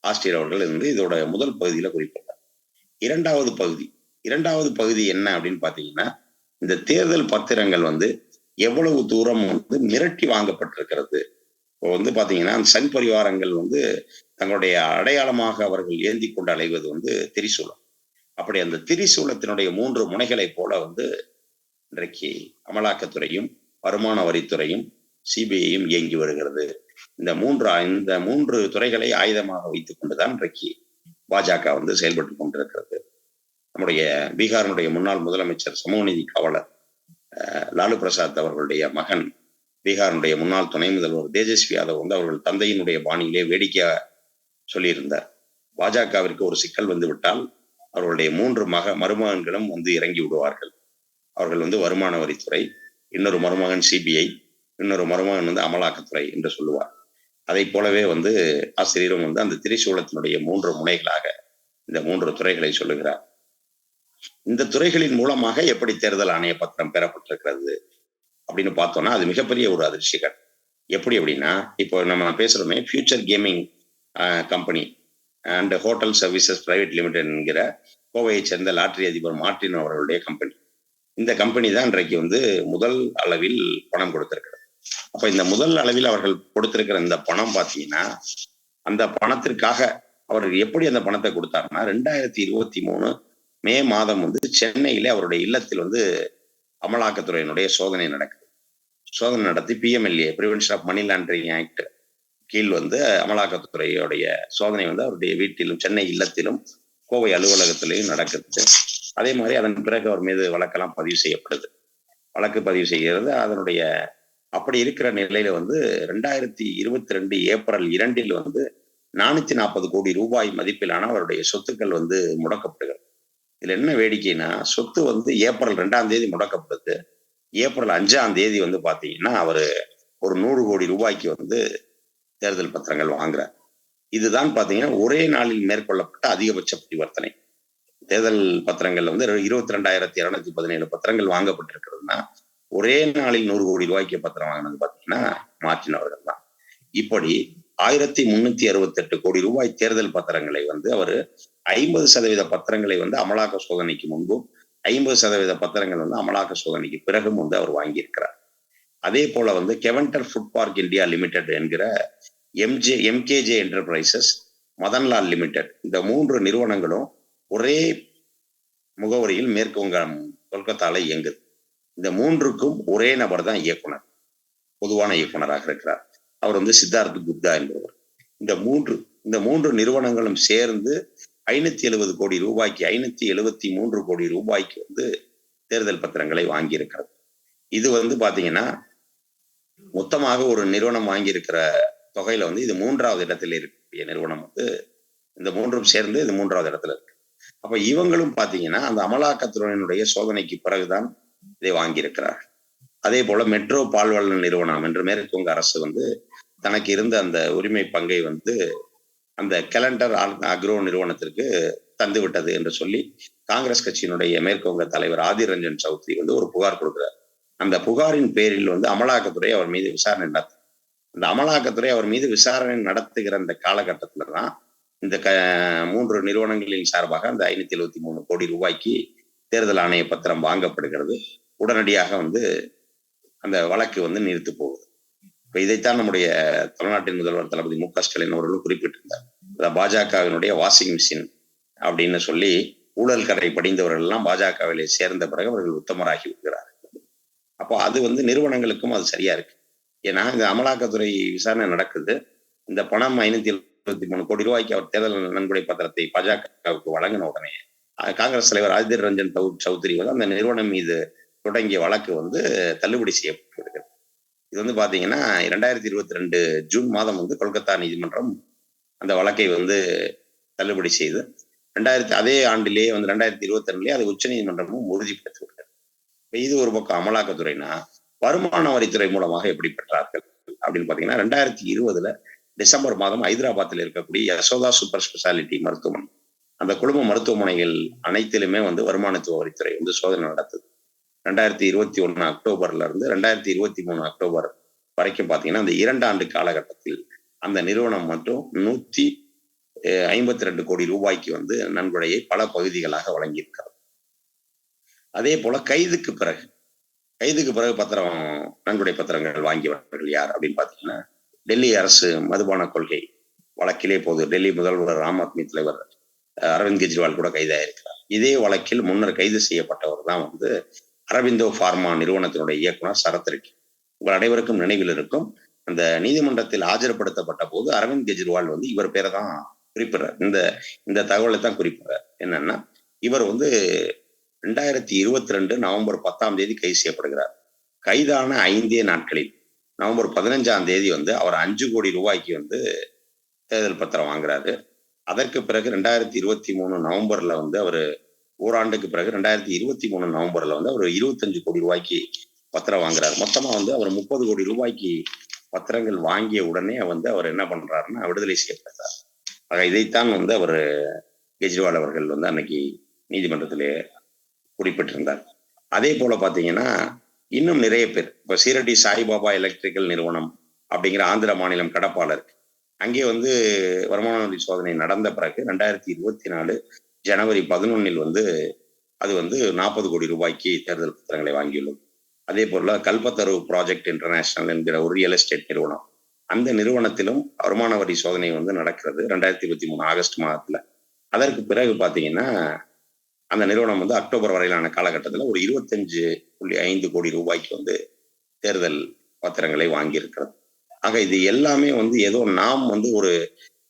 ஆஸ்டியர் அவர்கள் வந்து இதோட முதல் பகுதியில குறிப்பிட்டார். இரண்டாவது பகுதி என்ன அப்படின்னு பாத்தீங்கன்னா, இந்த தேர்தல் பத்திரங்கள் வந்து எவ்வளவு தூரம் வந்து மிரட்டி வாங்கப்பட்டிருக்கிறது. இப்போ வந்து பாத்தீங்கன்னா, சங் பரிவாரங்கள் வந்து தங்களுடைய அடையாளமாக அவர்கள் ஏந்தி கொண்டு அலைவது வந்து திரிசூலம். அப்படி அந்த திரிசூலத்தினுடைய 3 முனைகளை போல வந்து இன்றைக்கு அமலாக்கத்துறையும் வருமான வரித்துறையும் சிபிஐயும் இயங்கி வருகிறது. இந்த மூன்று துறைகளை ஆயுதமாக வைத்துக் கொண்டுதான் இன்றைக்கு பாஜக வந்து செயல்பட்டு கொண்டிருக்கிறது. நம்முடைய பீகாரினுடைய முன்னாள் முதலமைச்சர் சமூகநீதி காவலர் லாலு பிரசாத் அவர்களுடைய மகன், பீகாரினுடைய முன்னாள் துணை முதல்வர் தேஜஸ்வி யாதவ் வந்து அவர்கள் தந்தையினுடைய பாணியிலே வேடிக்கையா சொல்லியிருந்தார், பாஜகவிற்கு ஒரு சிக்கல் வந்து விட்டால் அவர்களுடைய 3 மருமகன்களும் வந்து இறங்கி விடுவார்கள். அவர்கள் வந்து வருமான வரித்துறை, இன்னொரு மருமகன் சிபிஐ, இன்னொரு மருமகன் வந்து அமலாக்கத்துறை என்று சொல்லுவார். அதை போலவே வந்து ஆசிரியரும் வந்து அந்த திரிசூலத்தினுடைய 3 முனைகளாக இந்த 3 துறைகளை சொல்லுகிறார். இந்த துறைகளின் மூலமாக எப்படி தேர்தல் ஆணைய பத்திரம் பெறப்பட்டிருக்கிறது அப்படின்னு பார்த்தோம்னா, அது மிகப்பெரிய ஒரு அதிர்ச்சிகள். எப்படி அப்படின்னா, இப்போ நம்ம பேசுறோமே future gaming company and hotel services private limited என்கிற கோவையை சேர்ந்த லாட்டரி அதிபர் மார்டின் அவர்களுடைய கம்பெனி. இந்த கம்பெனி தான் இன்றைக்கு வந்து முதல் அளவில் பணம் கொடுத்திருக்கிறது. அப்ப இந்த முதல் அளவில் அவர்கள் கொடுத்திருக்கிற இந்த பணம் பாத்தீங்கன்னா, அந்த பணத்திற்காக அவர்கள் எப்படி அந்த பணத்தை கொடுத்தாருன்னா, 2023 மே மாதம் வந்து சென்னையில அவருடைய இல்லத்தில் வந்து அமலாக்கத்துறையினுடைய சோதனை நடக்குது. சோதனை நடத்தி PMLA prevention of money laundering act கீழ் வந்து அமலாக்கத்துறையுடைய சோதனை வந்து அவருடைய வீட்டிலும் சென்னை இல்லத்திலும் கோவை அலுவலகத்திலையும் நடக்குது. அதே மாதிரி அதன் பிறகு அவர் மீது வழக்கெல்லாம் பதிவு செய்யப்படுது. வழக்கு பதிவு செய்கிறது. அதனுடைய அப்படி இருக்கிற நிலையில வந்து 2022 ஏப்ரல் 2 வந்து 440 கோடி ரூபாய் மதிப்பிலான அவருடைய சொத்துக்கள் வந்து முடக்கப்படுகிறது. இதுல என்ன வேடிக்கைன்னா, சொத்து வந்து ஏப்ரல் 2 முடக்கப்படுது. ஏப்ரல் 5 வந்து பாத்தீங்கன்னா அவரு ஒரு 100 கோடி ரூபாய்க்கு வந்து தேர்தல் பத்திரங்கள் வாங்குறார். இதுதான் பாத்தீங்கன்னா ஒரே நாளில் மேற்கொள்ளப்பட்ட அதிகபட்ச பரிவர்த்தனை. தேர்தல் பத்திரங்கள்ல வந்து 22,217 பத்திரங்கள் வாங்கப்பட்டிருக்கிறதுனா, ஒரே நாளில் 100 கோடி ரூபாய்க்கு பத்திரம் வாங்கினது பாத்தீங்கன்னா மார்டின் அவர்கள் தான். இப்படி 1368 கோடி ரூபாய் தேர்தல் பத்திரங்களை வந்து அவர் 50% பத்திரங்களை வந்து அமலாக்க சோதனைக்கு முன்பும் 50% பத்திரங்கள் வந்து அமலாக்க சோதனைக்கு பிறகும் வந்து அவர் வாங்கியிருக்கிறார். அதே போல வந்து கெவன்டர் ஃபுட் பார்க் இந்தியா லிமிடெட் என்கிற எம்கேஜே என்டர்பிரைசஸ், மதன்லால் லிமிடெட், இந்த 3 நிறுவனங்களும் ஒரே முகவரியில் மேற்கு வங்கம் கொல்கத்தால இயங்குது. இந்த 3க்கும் ஒரே நபர் தான் இயக்குனர், பொதுவான இயக்குனராக இருக்கிறார். அவர் வந்து சித்தார்த் குப்தா என்பவர். இந்த மூன்று நிறுவனங்களும் சேர்ந்து 570 கோடி ரூபாய்க்கு 573 கோடி ரூபாய்க்கு வந்து தேர்தல் பத்திரங்களை வாங்கி இருக்கிறது. இது வந்து பாத்தீங்கன்னா மொத்தமாக ஒரு நிறுவனம் வாங்கியிருக்கிற தொகையில வந்து இது 3வது இடத்துல இருக்கக்கூடிய நிறுவனம் வந்து இந்த 3ம் சேர்ந்து இது 3வது இடத்துல இருக்கு. அப்ப இவங்களும் பாத்தீங்கன்னா அந்த அமலாக்கத்துறையினுடைய சோதனைக்கு பிறகுதான் இதை வாங்கியிருக்கிறார்கள். அதே போல மெட்ரோ பால்வள நிறுவனம் என்று மேற்கு வங்க அரசு வந்து தனக்கு இருந்த அந்த உரிமை பங்கை வந்து அந்த கேலண்டர் அக்ரோ நிறுவனத்திற்கு தந்து விட்டது என்று சொல்லி காங்கிரஸ் கட்சியினுடைய மேற்கு வங்க தலைவர் ஆதிர் ரஞ்சன் சௌத்ரி வந்து ஒரு புகார் கொடுக்கிறார். அந்த புகாரின் பேரில் வந்து அமலாக்கத்துறை அவர் மீது விசாரணை நடத்த இந்த அமலாக்கத்துறை அவர் மீது விசாரணை நடத்துகிற இந்த காலகட்டத்துல தான் இந்த 3 நிறுவனங்களின் சார்பாக அந்த 573 கோடி ரூபாய்க்கு தேர்தல் ஆணைய பத்திரம் வாங்கப்படுகிறது. உடனடியாக வந்து அந்த வழக்கு வந்து நீர்த்து போகுது. இப்ப இதைத்தான் நம்முடைய தமிழ்நாட்டின் முதல்வர் தளபதி மு.க. ஸ்டாலின் அவர்களும் குறிப்பிட்டிருந்தார். பாஜகவினுடைய வாஷிங் மிஷின் அப்படின்னு சொல்லி ஊழல் கரை படிந்தவர்கள் எல்லாம் பாஜகவிலே சேர்ந்த பிறகு அவர்கள் உத்தமராகி விடுகிறார்கள். அப்போ அது வந்து நிறுவனங்களுக்கும் அது சரியா இருக்கு. ஏன்னா இந்த அமலாக்கத்துறை விசாரணை நடக்குது. இந்த பணம் 573 கோடி ரூபாய்க்கு அவர் தேர்தல் நன்கொடை பத்திரத்தை பாஜகவுக்கு வழங்கின உடனே காங்கிரஸ் தலைவர் ஆதிர் ரஞ்சன் சௌத்ரி வந்து அந்த நிறுவனம் மீது தொடங்கிய வழக்கு வந்து தள்ளுபடி செய்யப்பட்டிருக்கிறது. இது வந்து பாத்தீங்கன்னா 2022 ஜூன் மாதம் வந்து கொல்கத்தா நீதிமன்றம் அந்த வழக்கை வந்து தள்ளுபடி செய்து அதே ஆண்டிலேயே வந்து 2022 அதை உச்ச நீதிமன்றமும் உறுதிப்படுத்தி விட்டது. இது ஒரு பக்கம் அமலாக்கத்துறைனா வருமான வரித்துறை மூலமாக எப்படி பெற்றார்கள் அப்படின்னு பாத்தீங்கன்னா 2020 டிசம்பர் மாதம் ஹைதராபாத்தில் இருக்கக்கூடிய யசோதா சூப்பர் ஸ்பெஷாலிட்டி மருத்துவமனை, அந்த குழும மருத்துவமனைகள் அனைத்திலுமே வந்து வருமானத்துவ வரித்துறை வந்து சோதனை நடத்துது. 2021 அக்டோபர்ல இருந்து 2023 அக்டோபர் வரைக்கும் பாத்தீங்கன்னா அந்த 2 ஆண்டு காலகட்டத்தில் அந்த நிறுவனம் மட்டும் 152 கோடி ரூபாய்க்கு வந்து நன்கொடையை பல பகுதிகளாக வழங்கியிருக்கிறது. அதே போல கைதுக்கு பிறகு நன்கொடை பத்திரங்கள் வாங்கியவர்கள் யார் அப்படின்னு பாத்தீங்கன்னா டெல்லி அரசு மதுபான கொள்கை வழக்கிலே போது டெல்லி முதல்வர் ஆம் ஆத்மி தலைவர் அரவிந்த் கெஜ்ரிவால் கூட கைதாயிருக்கிறார். இதே வழக்கில் முன்னர் கைது செய்யப்பட்டவர் தான் வந்து அரவிந்தோ பார்மா நிறுவனத்தினுடைய இயக்குனர் சரத் ரெட்டி. உங்கள் அனைவருக்கும் நினைவில் இருக்கும், அந்த நீதிமன்றத்தில் ஆஜர்படுத்தப்பட்ட போது அரவிந்த் கெஜ்ரிவால் வந்து இவர் பேரை தான் குறிப்பிடுறார். இந்த தகவலை தான் குறிப்பிடுறார். என்னன்னா இவர் வந்து 2022 நவம்பர் 10 கைது செய்யப்படுகிறார். கைதான 5 நாட்களில் நவம்பர் 15 வந்து அவர் 5 கோடி ரூபாய்க்கு வந்து தேர்தல் பத்திரம் வாங்குறாரு. அதற்கு பிறகு 2023 நவம்பர்ல வந்து அவர் ஓராண்டுக்கு பிறகு 2023 நவம்பர்ல வந்து அவர் 25 கோடி ரூபாய்க்கு பத்திரம் வாங்குறாரு. மொத்தமா வந்து அவர் 30 கோடி ரூபாய்க்கு பத்திரங்கள் வாங்கிய உடனே வந்து அவர் என்ன பண்றாருன்னா விடுதலை செய்யப்படுறார். ஆக இதைத்தான் வந்து அவர் கெஜ்ரிவால் அவர்கள் வந்து அன்னைக்கு நீதிமன்றத்திலே குறிப்பிட்டிருந்தார். அதே போல பாத்தீங்கன்னா இன்னும் நிறைய பேர், இப்ப சீரடி சாய்பாபா எலக்ட்ரிக்கல் நிறுவனம் அப்படிங்கிற ஆந்திர மாநிலம் கடப்பாளர், அங்கே வந்து வருமான வரி சோதனை நடந்த பிறகு 2024 ஜனவரி 11 வந்து அது வந்து 40 கோடி ரூபாய்க்கு தேர்தல் பத்திரங்களை வாங்கியுள்ளது. அதே போல கல்பத்தரு ப்ராஜெக்ட் இன்டர்நேஷனல் என்கிற ஒரு ரியல் எஸ்டேட் நிறுவனம், அந்த நிறுவனத்திலும் வருமான வரி சோதனை வந்து நடக்கிறது 2023 ஆகஸ்ட் மாதத்துல. அதற்கு பிறகு பாத்தீங்கன்னா அந்த நிறுவனம் வந்து அக்டோபர் வரையிலான காலகட்டத்தில் ஒரு 25.5 கோடி ரூபாய்க்கு வந்து தேர்தல் பத்திரங்களை வாங்கியிருக்கிறது. ஆக இது எல்லாமே வந்து ஏதோ நாம் வந்து ஒரு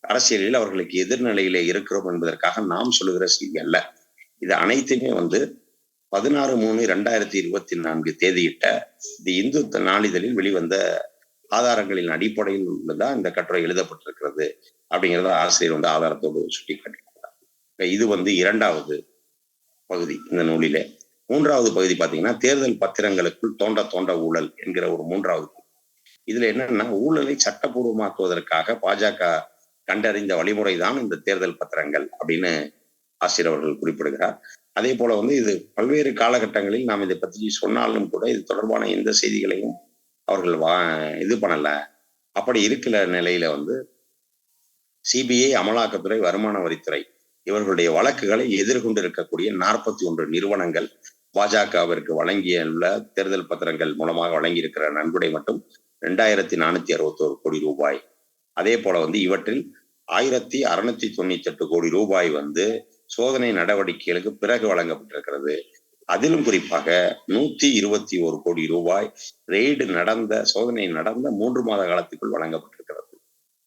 அரசியலில் அவர்களுக்கு எதிர்நிலையில இருக்கிறோம் என்பதற்காக நாம் சொல்லுகிற செய்தி அல்ல. இது அனைத்துமே வந்து 16/3/2024 தேதியிட்ட தி இந்து நாளிதழில் வெளிவந்த ஆதாரங்களின் அடிப்படையில் தான் இந்த கட்டுரை எழுதப்பட்டிருக்கிறது அப்படிங்கிறத ஆசிரியர் வந்து ஆதாரத்தோடு சுட்டி காட்டியிருக்கிறார். இது வந்து 2வது பகுதி இந்த நூலிலே. 3வது பகுதி பாத்தீங்கன்னா தேர்தல் பத்திரங்களுக்குள் தோண்ட ஊழல் என்கிற ஒரு 3வது. இதுல என்னன்னா ஊழலை சட்டப்பூர்வமாக்குவதற்காக பாஜக கண்டறிந்த வழிமுறை தான் இந்த தேர்தல் பத்திரங்கள் அப்படின்னு ஆசிரியர் அவர்கள் குறிப்பிடுகிறார். அதே போல வந்து இது பல்வேறு காலகட்டங்களில் நாம் இதை பற்றி சொன்னாலும் கூட இது தொடர்பான எந்த செய்திகளையும் அவர்கள் இது பண்ணல. அப்படி இருக்கிற நிலையில வந்து சிபிஐ, அமலாக்கத்துறை, வருமான வரித்துறை இவர்களுடைய வழக்குகளை எதிர்கொண்டு இருக்கக்கூடிய 41 நிறுவனங்கள் பாஜகவிற்கு வழங்கியுள்ள தேர்தல் பத்திரங்கள் மூலமாக வழங்கி இருக்கிற நன்கொடை மட்டும் 2461 கோடி ரூபாய். அதே போல வந்து இவற்றில் 1698 கோடி ரூபாய் வந்து சோதனை நடவடிக்கைகளுக்கு பிறகு வழங்கப்பட்டிருக்கிறது. அதிலும் குறிப்பாக 121 கோடி ரூபாய் ரெய்டு சோதனை நடந்த 3 மாத காலத்துக்குள் வழங்கப்பட்டிருக்கிறது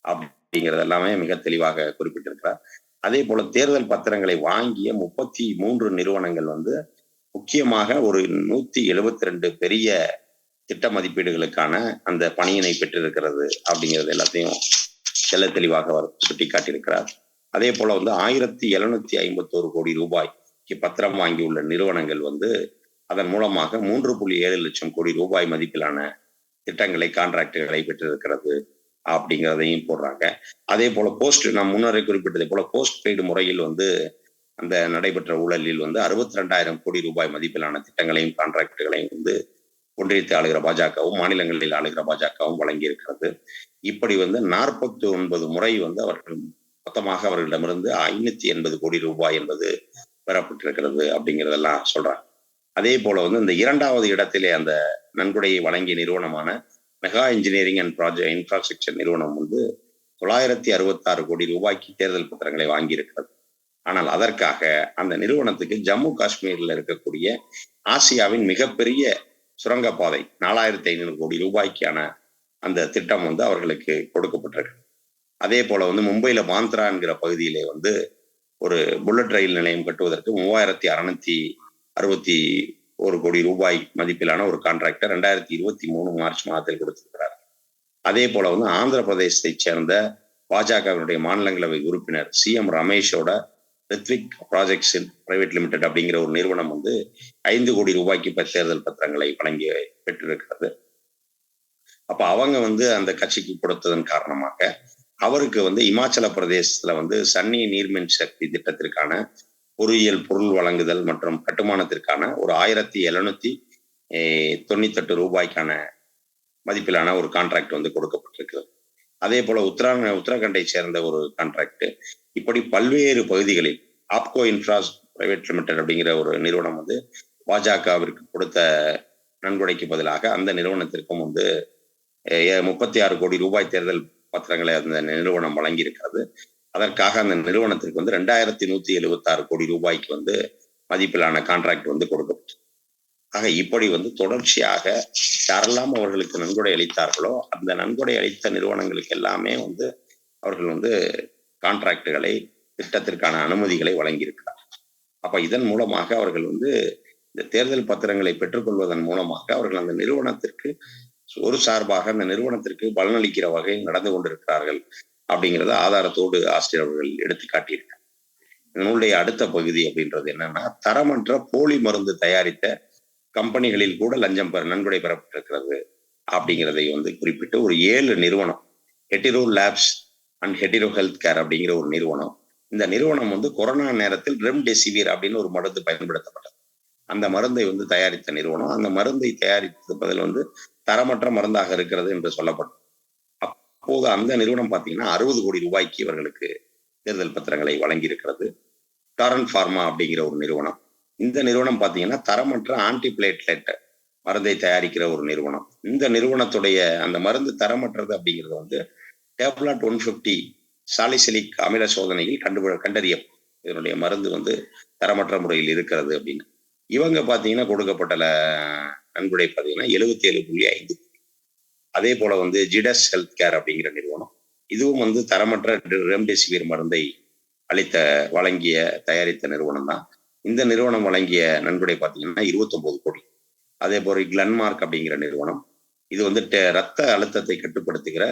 அப்படிங்கிறது எல்லாமே மிக தெளிவாக குறிப்பிட்டிருக்கிறார். அதே போல தேர்தல் பத்திரங்களை வாங்கிய 33 நிறுவனங்கள் வந்து முக்கியமாக ஒரு 172 பெரிய திட்ட மதிப்பீடுகளுக்கான அந்த பணியினை பெற்றிருக்கிறது அப்படிங்கிறது எல்லாத்தையும் செல்ல தெளிவாக அவர் சுட்டி காட்டியிருக்கிறார். அதே போல வந்து 1751 கோடி ரூபாய்க்கு பத்திரம் வாங்கியுள்ள நிறுவனங்கள் வந்து அதன் மூலமாக 3.7 லட்சம் கோடி ரூபாய் மதிப்பிலான திட்டங்களை, கான்ட்ராக்டுகளை பெற்றிருக்கிறது அப்படிங்கிறதையும் போடுறாங்க. அதே போல நாம் முன்னரே குறிப்பிட்டதை போல போஸ்ட் பெய்டு முறையில் வந்து அந்த நடைபெற்ற ஊழலில் வந்து 62,000 கோடி ரூபாய் மதிப்பிலான திட்டங்களையும் கான்ட்ராக்டுகளையும் வந்து ஒன்றியத்தை ஆளுகிற பாஜகவும் மாநிலங்களில் ஆளுகிற பாஜகவும் வழங்கி இருக்கிறது. இப்படி 49 முறை அவர்கள் மொத்தமாக அவர்களிடமிருந்து 580 கோடி ரூபாய் என்பது பெறப்பட்டிருக்கிறது அப்படிங்கிறதெல்லாம் சொல்றாங்க. அதே போல இந்த 2வது இடத்திலே அந்த நன்கொடையை வழங்கிய நிறுவனமான mega engineering and project infrastructure நிறுவனம் 966 கோடி ரூபாய்க்கு தேர்தல் பத்திரங்களை வாங்கியிருக்கிறது. ஆனால் அதற்காக அந்த நிறுவனத்துக்கு ஜம்மு காஷ்மீர்ல இருக்கக்கூடிய ஆசியாவின் மிகப்பெரிய சுரங்கப்பாதை 4500 கோடி ரூபாய்க்கான அந்த திட்டம் அவர்களுக்கு கொடுக்கப்பட்டிருக்கு. அதே போல மும்பையில பாந்த்ரா என்கிற பகுதியிலே ஒரு புல்லட் ரயில் நிலையம் கட்டுவதற்கு 3661 கோடி ரூபாய் மதிப்பிலான ஒரு கான்ட்ராக்டர் 2023 மார்ச் மாதத்தில் கொடுத்திருக்கிறார். அதே போல ஆந்திர பிரதேசத்தை சேர்ந்த பாஜகவினுடைய மாநிலங்களவை உறுப்பினர் CM ரமேஷோட ரித்விக் ப்ராஜெக்ட்ஸ் பிரைவேட் லிமிடெட் அப்படிங்கிற ஒரு நிறுவனம் 5 கோடி ரூபாய்க்கு தேர்தல் பத்திரங்களை வழங்கி பெற்றிருக்கிறது. அப்ப அவங்க அந்த கட்சிக்கு கொடுத்ததன் காரணமாக அவருக்கு இமாச்சல பிரதேசத்துல சன்னி நீர்மின் சக்தி திட்டத்திற்கான பொறியியல் பொருள் வழங்குதல் மற்றும் கட்டுமானத்திற்கான ஒரு 1798 ரூபாய்க்கான மதிப்பிலான ஒரு கான்ட்ராக்ட் கொடுக்கப்பட்டிருக்கிறது. அதே போல உத்தரகாண்டை சேர்ந்த ஒரு கான்ட்ராக்ட். இப்படி பல்வேறு பகுதிகளில் ஆப்கோ இன்ஃப்ராஸ் பிரைவேட் லிமிடெட் அப்படிங்கிற ஒரு நிறுவனம் பாஜகவிற்கு கொடுத்த நன்கொடைக்கு பதிலாக அந்த நிறுவனத்திற்கும் 36 கோடி ரூபாய் தேர்தல் பத்திரங்களை அந்த நிறுவனம் வழங்கி இருக்கிறது. அதற்காக அந்த நிறுவனத்திற்கு 2176 கோடி ரூபாய்க்கு மதிப்பிலான கான்ட்ராக்ட் கொடுக்கப்பட்டது. ஆக இப்படி தொடர்ச்சியாக யாரெல்லாம் அவர்களுக்கு நன்கொடை அளித்தார்களோ அந்த நன்கொடை அளித்த நிறுவனங்களுக்கு எல்லாமே அவர்கள் கான்ட்ராக்டுகளை திட்டத்திற்கான அனுமதிகளை வழங்கியிருக்கிறார். அப்ப இதன் மூலமாக அவர்கள் இந்த தேர்தல் பத்திரங்களை பெற்றுக்கொள்வதன் மூலமாக அவர்கள் அந்த நிறுவனத்திற்கு ஒரு சார்பாக அந்த நிறுவனத்திற்கு பலனளிக்கிற வகையில் நடந்து கொண்டிருக்கிறார்கள் அப்படிங்கிறத ஆதாரத்தோடு ஆசிரியர் அவர்கள் எடுத்து காட்டியிருக்காங்க. இதனுடைய அடுத்த பகுதி அப்படின்றது என்னன்னா, தரமற்ற போலி மருந்து தயாரித்த கம்பெனிகளில் கூட லஞ்சம் நன்கொடை பெறப்பட்டிருக்கிறது அப்படிங்கிறதை குறிப்பிட்டு ஒரு 7 நிறுவனம், hetero labs and hetero health care அப்படிங்கிற ஒரு நிறுவனம். இந்த நிறுவனம் கொரோனா நேரத்தில் ரெம்டெசிவிர் அப்படின்னு ஒரு மருந்து பயன்படுத்தப்பட்டது. அந்த மருந்தை தயாரித்த நிறுவனம். அந்த மருந்தை தயாரிப்பதில் தரமற்ற மருந்தாக இருக்கிறது என்று சொல்லப்பட்டது. அப்போது அந்த நிறுவனம் பார்த்தீங்கன்னா 60 கோடி ரூபாய்க்கு இவர்களுக்கு தேர்தல் பத்திரங்களை வழங்கி இருக்கிறது. டாரன் ஃபார்மா அப்படிங்கிற ஒரு நிறுவனம். இந்த நிறுவனம் பார்த்தீங்கன்னா தரமற்ற ஆன்டிபிளேட்லெட் மருந்தை தயாரிக்கிற ஒரு நிறுவனம். இந்த நிறுவனத்துடைய அந்த மருந்து தரமற்றது அப்படிங்கிறது டேப்லட் 150 சாலிசிலிக் அமில சோதனையில் கண்டறியப்படும். இதனுடைய மருந்து தரமற்ற முறையில் இருக்கிறது அப்படின்னு. இவங்க பார்த்தீங்கன்னா கொடுக்கப்பட்ட நன்கொடை பார்த்தீங்கன்னா 77.5. அதே போல ஜிடஸ் ஹெல்த் கேர் அப்படிங்கிற நிறுவனம், இதுவும் தரமற்ற ரெம்டெசிவிர் மருந்தை வழங்கிய தயாரித்த நிறுவனம் தான். இந்த நிறுவனம் வழங்கிய நன்கொடை பார்த்தீங்கன்னா 29 கோடி. அதே போல கிளன்மார்க் அப்படிங்கிற நிறுவனம், இது ரத்த அழுத்தத்தை கட்டுப்படுத்துகிற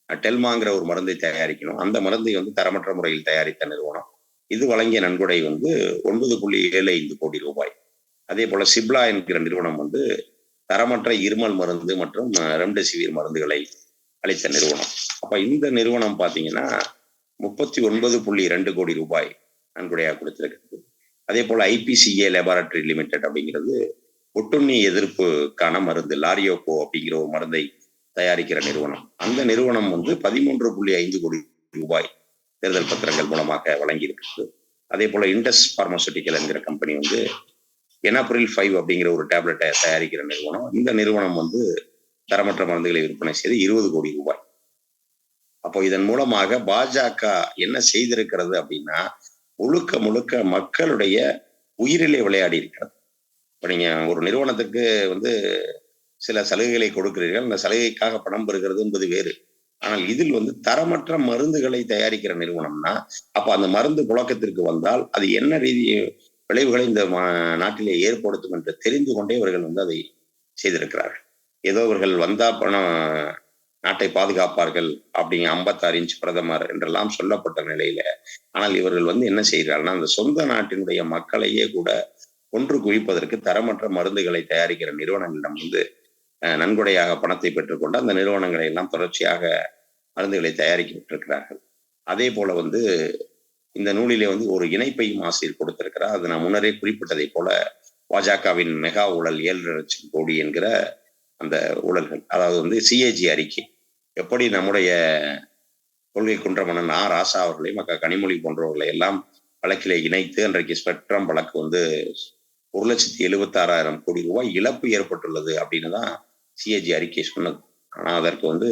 டெல்மாங்கிற ஒரு மருந்தை தயாரிக்கணும். அந்த மருந்தை தரமற்ற முறையில் தயாரித்த நிறுவனம். இது வழங்கிய நன்கொடை 9.75 கோடி ரூபாய். அதே போல சிப்லா என்கிற நிறுவனம் தரமற்ற இருமல் மருந்து மற்றும் ரெம்டெசிவிர் மருந்துகளை அளித்த நிறுவனம். அப்ப இந்த நிறுவனம் பார்த்தீங்கன்னா 39.2 கோடி ரூபாய் நன்கொடையாக கொடுத்திருக்கிறது. அதே போல IPCA லேபார்டரி லிமிடெட் அப்படிங்கிறது ஒட்டுண்ணி எதிர்ப்புக்கான மருந்து லாரியோகோ அப்படிங்கிற ஒரு மருந்தை தயாரிக்கிற நிறுவனம். அந்த நிறுவனம் 13.5 கோடி ரூபாய் தேர்தல் பத்திரங்கள் மூலமாக வழங்கி இருக்கிறது. அதே போல இண்டஸ் பார்மாசூட்டிக்கல் என்கிற கம்பெனி எனாப்ரில் 5 அப்படிங்கிற ஒரு டேப்லெட்டை தயாரிக்கிற நிறுவனம். இந்த நிறுவனம் தரமற்ற மருந்துகளை விற்பனை செய்து 20 கோடி ரூபாய். அப்போ இதன் மூலமாக பாஜக என்ன செய்திருக்கிறது அப்படின்னா, முழுக்க முழுக்க மக்களுடைய உயிரிலே விளையாடி இருக்கிறது. இப்ப நீங்க ஒரு நிறுவனத்துக்கு சில சலுகைகளை கொடுக்கிறீர்கள், அந்த சலுகைக்காக பணம் பெறுகிறது என்பது வேறு. ஆனால் இதில் தரமற்ற மருந்துகளை தயாரிக்கிற நிறுவனம்னா, அப்ப அந்த மருந்து புழக்கத்திற்கு வந்தால் அது என்ன விளைவுகளை இந்த நாட்டிலே ஏற்படுத்தும் என்று தெரிந்து கொண்டே இவர்கள் அதை செய்திருக்கிறார்கள். ஏதோ இவர்கள் வந்தா பணம் நாட்டை பாதுகாப்பார்கள் அப்படிங்க 56 இன்ச் பிரதமர் என்றெல்லாம் சொல்லப்பட்ட நிலையில, ஆனால் இவர்கள் என்ன செய்கிறார்கள், அந்த சொந்த நாட்டினுடைய மக்களையே கூட ஒன்று குவிப்பதற்கு தரமற்ற மருந்துகளை தயாரிக்கிற நிறுவனங்களிடம் நன்கொடையாக பணத்தை பெற்றுக்கொண்டு அந்த நிறுவனங்களை எல்லாம் தொடர்ச்சியாக மருந்துகளை தயாரிக்கப்பட்டிருக்கிறார்கள். அதே போல இந்த நூலிலே ஒரு இணைப்பையும் ஆசிரியர் கொடுத்திருக்கிறார். அது நான் முன்னரே குறிப்பிட்டதை போல பாஜகவின் மெகா ஊழல் 7,00,000 கோடி என்கிற அந்த ஊழல்கள், அதாவது வந்து சிஏஜி அறிக்கை எப்படி நம்முடைய கொள்கை குன்ற மன்னன் ராசா அவர்களையும் கனிமொழி போன்றவர்களை எல்லாம் வழக்கிலே இணைத்து அன்றைக்கு ஸ்பெக்ட்ரம் வழக்கு வந்து 1,76,000 கோடி ரூபாய் இழப்பு ஏற்பட்டுள்ளது அப்படின்னு தான் சிஏஜி அறிக்கை சொன்னது. ஆனா அதற்கு வந்து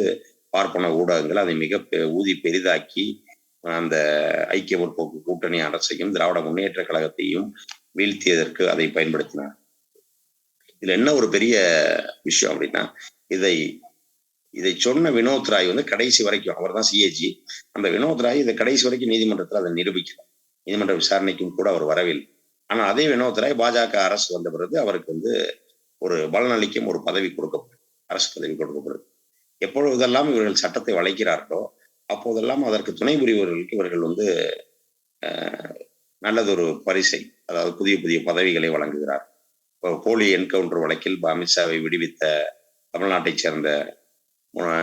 பார்ப்பன ஊடகங்கள் அதை மிக ஊதி பெரிதாக்கி அந்த ஐக்கிய முற்போக்கு கூட்டணி அரசையும் திராவிட முன்னேற்ற கழகத்தையும் வீழ்த்தியதற்கு அதை பயன்படுத்தினார். இதுல என்ன ஒரு பெரிய விஷயம் அப்படின்னா, இதை சொன்ன வினோத் ராய் வந்து கடைசி வரைக்கும், அவர் தான் சிஏஜி, அந்த வினோத் ராய் இதை கடைசி வரைக்கும் நீதிமன்றத்தில் அதை நிரூபிக்கிறார். நீதிமன்ற விசாரணைக்கும் கூட அவர் வரவில்லை. ஆனா அதே வினோத் ராய் பாஜக அரசு வந்த பிறகு அவருக்கு வந்து ஒரு பலனளிக்கும் ஒரு பதவி கொடுக்கப்படும், அரசு பதவி கொடுக்கப்படுது. எப்பொழுதெல்லாம் இவர்கள் சட்டத்தை வளைக்கிறார்களோ அப்போதெல்லாம் அதற்கு துணை புரிவர்களுக்கு இவர்கள் வந்து நல்லதொரு பரிசை, அதாவது புதிய புதிய பதவிகளை வழங்குகிறார். போலி என்கவுண்டர் வழக்கில் அமித்ஷாவை விடுவித்த தமிழ்நாட்டை சேர்ந்த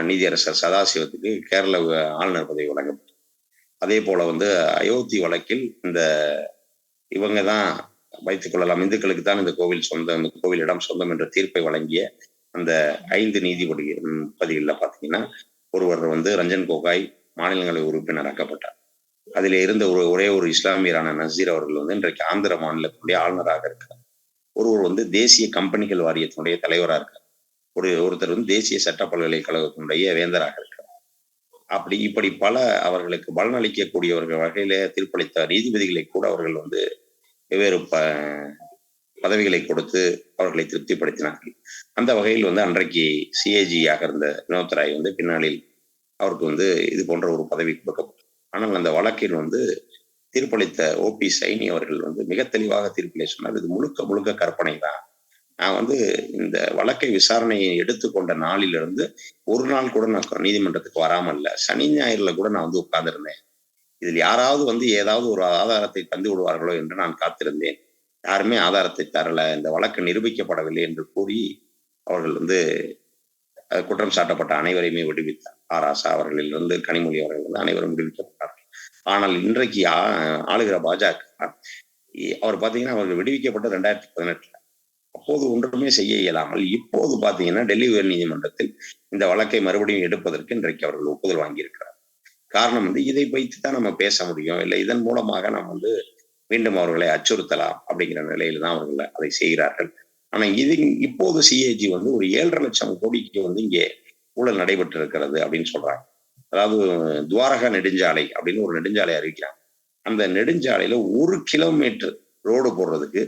நீதியரசர் சதாசிவத்துக்கு கேரள ஆளுநர் பதவி வழங்கப்பட்டது. அதே போல வந்து அயோத்தி வழக்கில் இந்த இவங்க தான் வைத்துக் கொள்ளலாம், இந்துக்களுக்கு தான் இந்த கோவில் சொந்தம், இந்த கோவில் இடம் சொந்தம் என்ற தீர்ப்பை வழங்கிய அந்த 5 நீதிபதிகளில் பார்த்தீங்கன்னா ஒருவர் வந்து ரஞ்சன் கோகாய் மாநிலங்களவை உறுப்பினராக்கப்பட்டார். அதில் இருந்த ஒரே ஒரு இஸ்லாமியரான நசீர் அவர்கள் வந்து இன்றைக்கு ஆந்திர மாநிலத்தினுடைய ஆளுநராக இருக்கிறார். ஒருவர் வந்து தேசிய கம்பெனிகள் வாரியத்தினுடைய தலைவராக இருக்கார். ஒருத்தர் வந்து தேசிய சட்ட பல்கலைக்கழகத்தினுடைய வேந்தராக இருக்கிறார். இப்படி பல அவர்களுக்கு பலனளிக்கக்கூடியவர்கள் வகையில தீர்ப்பளித்த நீதிபதிகளை கூட அவர்கள் வந்து வெவ்வேறு பதவிகளை கொடுத்து அவர்களை திருப்திப்படுத்தினார்கள். அந்த வகையில் வந்து அன்றைக்கு சிஏஜியாக இருந்த வினோத் ராய் வந்து பின்னாளில் அவருக்கு வந்து இது போன்ற ஒரு பதவி கொடுக்கப்பட்டது. ஆனால் அந்த வழக்கில் வந்து தீர்ப்பளித்த ஓபி சைனி அவர்கள் வந்து மிக தெளிவாக தீர்ப்பிலே சொன்னார், இது முழுக்க முழுக்க கற்பனை தான். நான் வந்து இந்த வழக்கை விசாரணையை எடுத்துக்கொண்ட நாளிலிருந்து ஒரு நாள் கூட நான் நீதிமன்றத்துக்கு வராமல் இல்லை, சனி ஞாயிறுல கூட நான் வந்து உட்கார்ந்திருந்தேன். இதில் யாராவது வந்து ஏதாவது ஒரு ஆதாரத்தை தந்து விடுவார்களோ என்று நான் காத்திருந்தேன். யாருமே ஆதாரத்தை தரல, இந்த வழக்கு நிரூபிக்கப்படவில்லை என்று கூறி அவர்கள் வந்து குற்றம் சாட்டப்பட்ட அனைவரையுமே விடுவித்தார். ராசா அவர்களிலிருந்து கனிமொழி அவர்கள் வந்து அனைவரும் விடுவிக்கப்பட்டார்கள். ஆனால் இன்றைக்கு ஆளுகிற பாஜக அவர் பார்த்தீங்கன்னா அவர்கள் விடுவிக்கப்பட்ட 2018 அப்போது ஒன்றுமே செய்ய இயலாமல் இப்போது பார்த்தீங்கன்னா டெல்லி உயர் நீதிமன்றத்தில் இந்த வழக்கை மறுபடியும் எடுப்பதற்கு இன்றைக்கு அவர்கள் ஒப்புதல் வாங்கியிருக்கிறார். காரணம் வந்து இதை வைத்து தான் நம்ம பேச முடியும், இல்லை இதன் மூலமாக நாம் வந்து மீண்டும் அவர்களை அச்சுறுத்தலாம் அப்படிங்கிற நிலையில தான் அவர்கள் அதை செய்கிறார்கள். ஆனா இப்போது சிஏஜி வந்து ஒரு 7,50,000 கோடிக்கு வந்து இங்கே ஊழல் நடைபெற்று இருக்கிறது அப்படின்னு சொல்றாங்க. அதாவது துவாரகா நெடுஞ்சாலை அப்படின்னு ஒரு நெடுஞ்சாலை அறிவிக்கிறாங்க. அந்த நெடுஞ்சாலையில 1 கிலோமீட்டர் ரோடு போடுறதுக்கு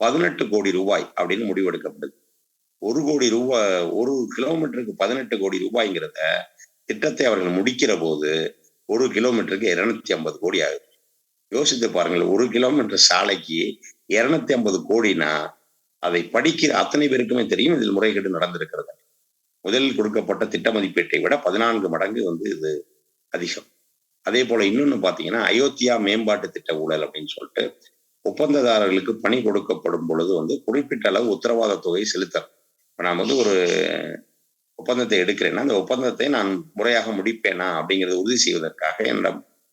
18 கோடி ரூபாய் அப்படின்னு முடிவெடுக்கப்படுது. 1 கோடி ரூபாய், 1 கிலோமீட்டருக்கு 18 கோடி ரூபாய்ங்கிறத திட்டத்தை அவர்கள் முடிக்கிற போது 1 கிலோமீட்டருக்கு 250 கோடி ஆகுது. யோசித்து பாருங்கள், 1 கிலோமீட்டர் சாலைக்கு 250 கோடினா அதை படிக்கிற அத்தனை பேருக்குமே தெரியும் இதில் முறைகேடு நடந்திருக்கிறது. முதலில் கொடுக்கப்பட்ட திட்ட மதிப்பீட்டை விட 14 மடங்கு வந்து இது அதிகம். அதே போல இன்னொன்னு பாத்தீங்கன்னா அயோத்தியா மேம்பாட்டு திட்ட ஊழல் அப்படின்னு சொல்லிட்டு ஒப்பந்ததாரர்களுக்கு பணி கொடுக்கப்படும் பொழுது வந்து குறிப்பிட்ட அளவு உத்தரவாத தொகை செலுத்தணும். இப்ப நான் வந்து ஒரு ஒப்பந்தத்தை எடுக்கிறேன்னா அந்த ஒப்பந்தத்தை நான் முறையாக முடிப்பேனா அப்படிங்கிறத உறுதி செய்வதற்காக என்னோட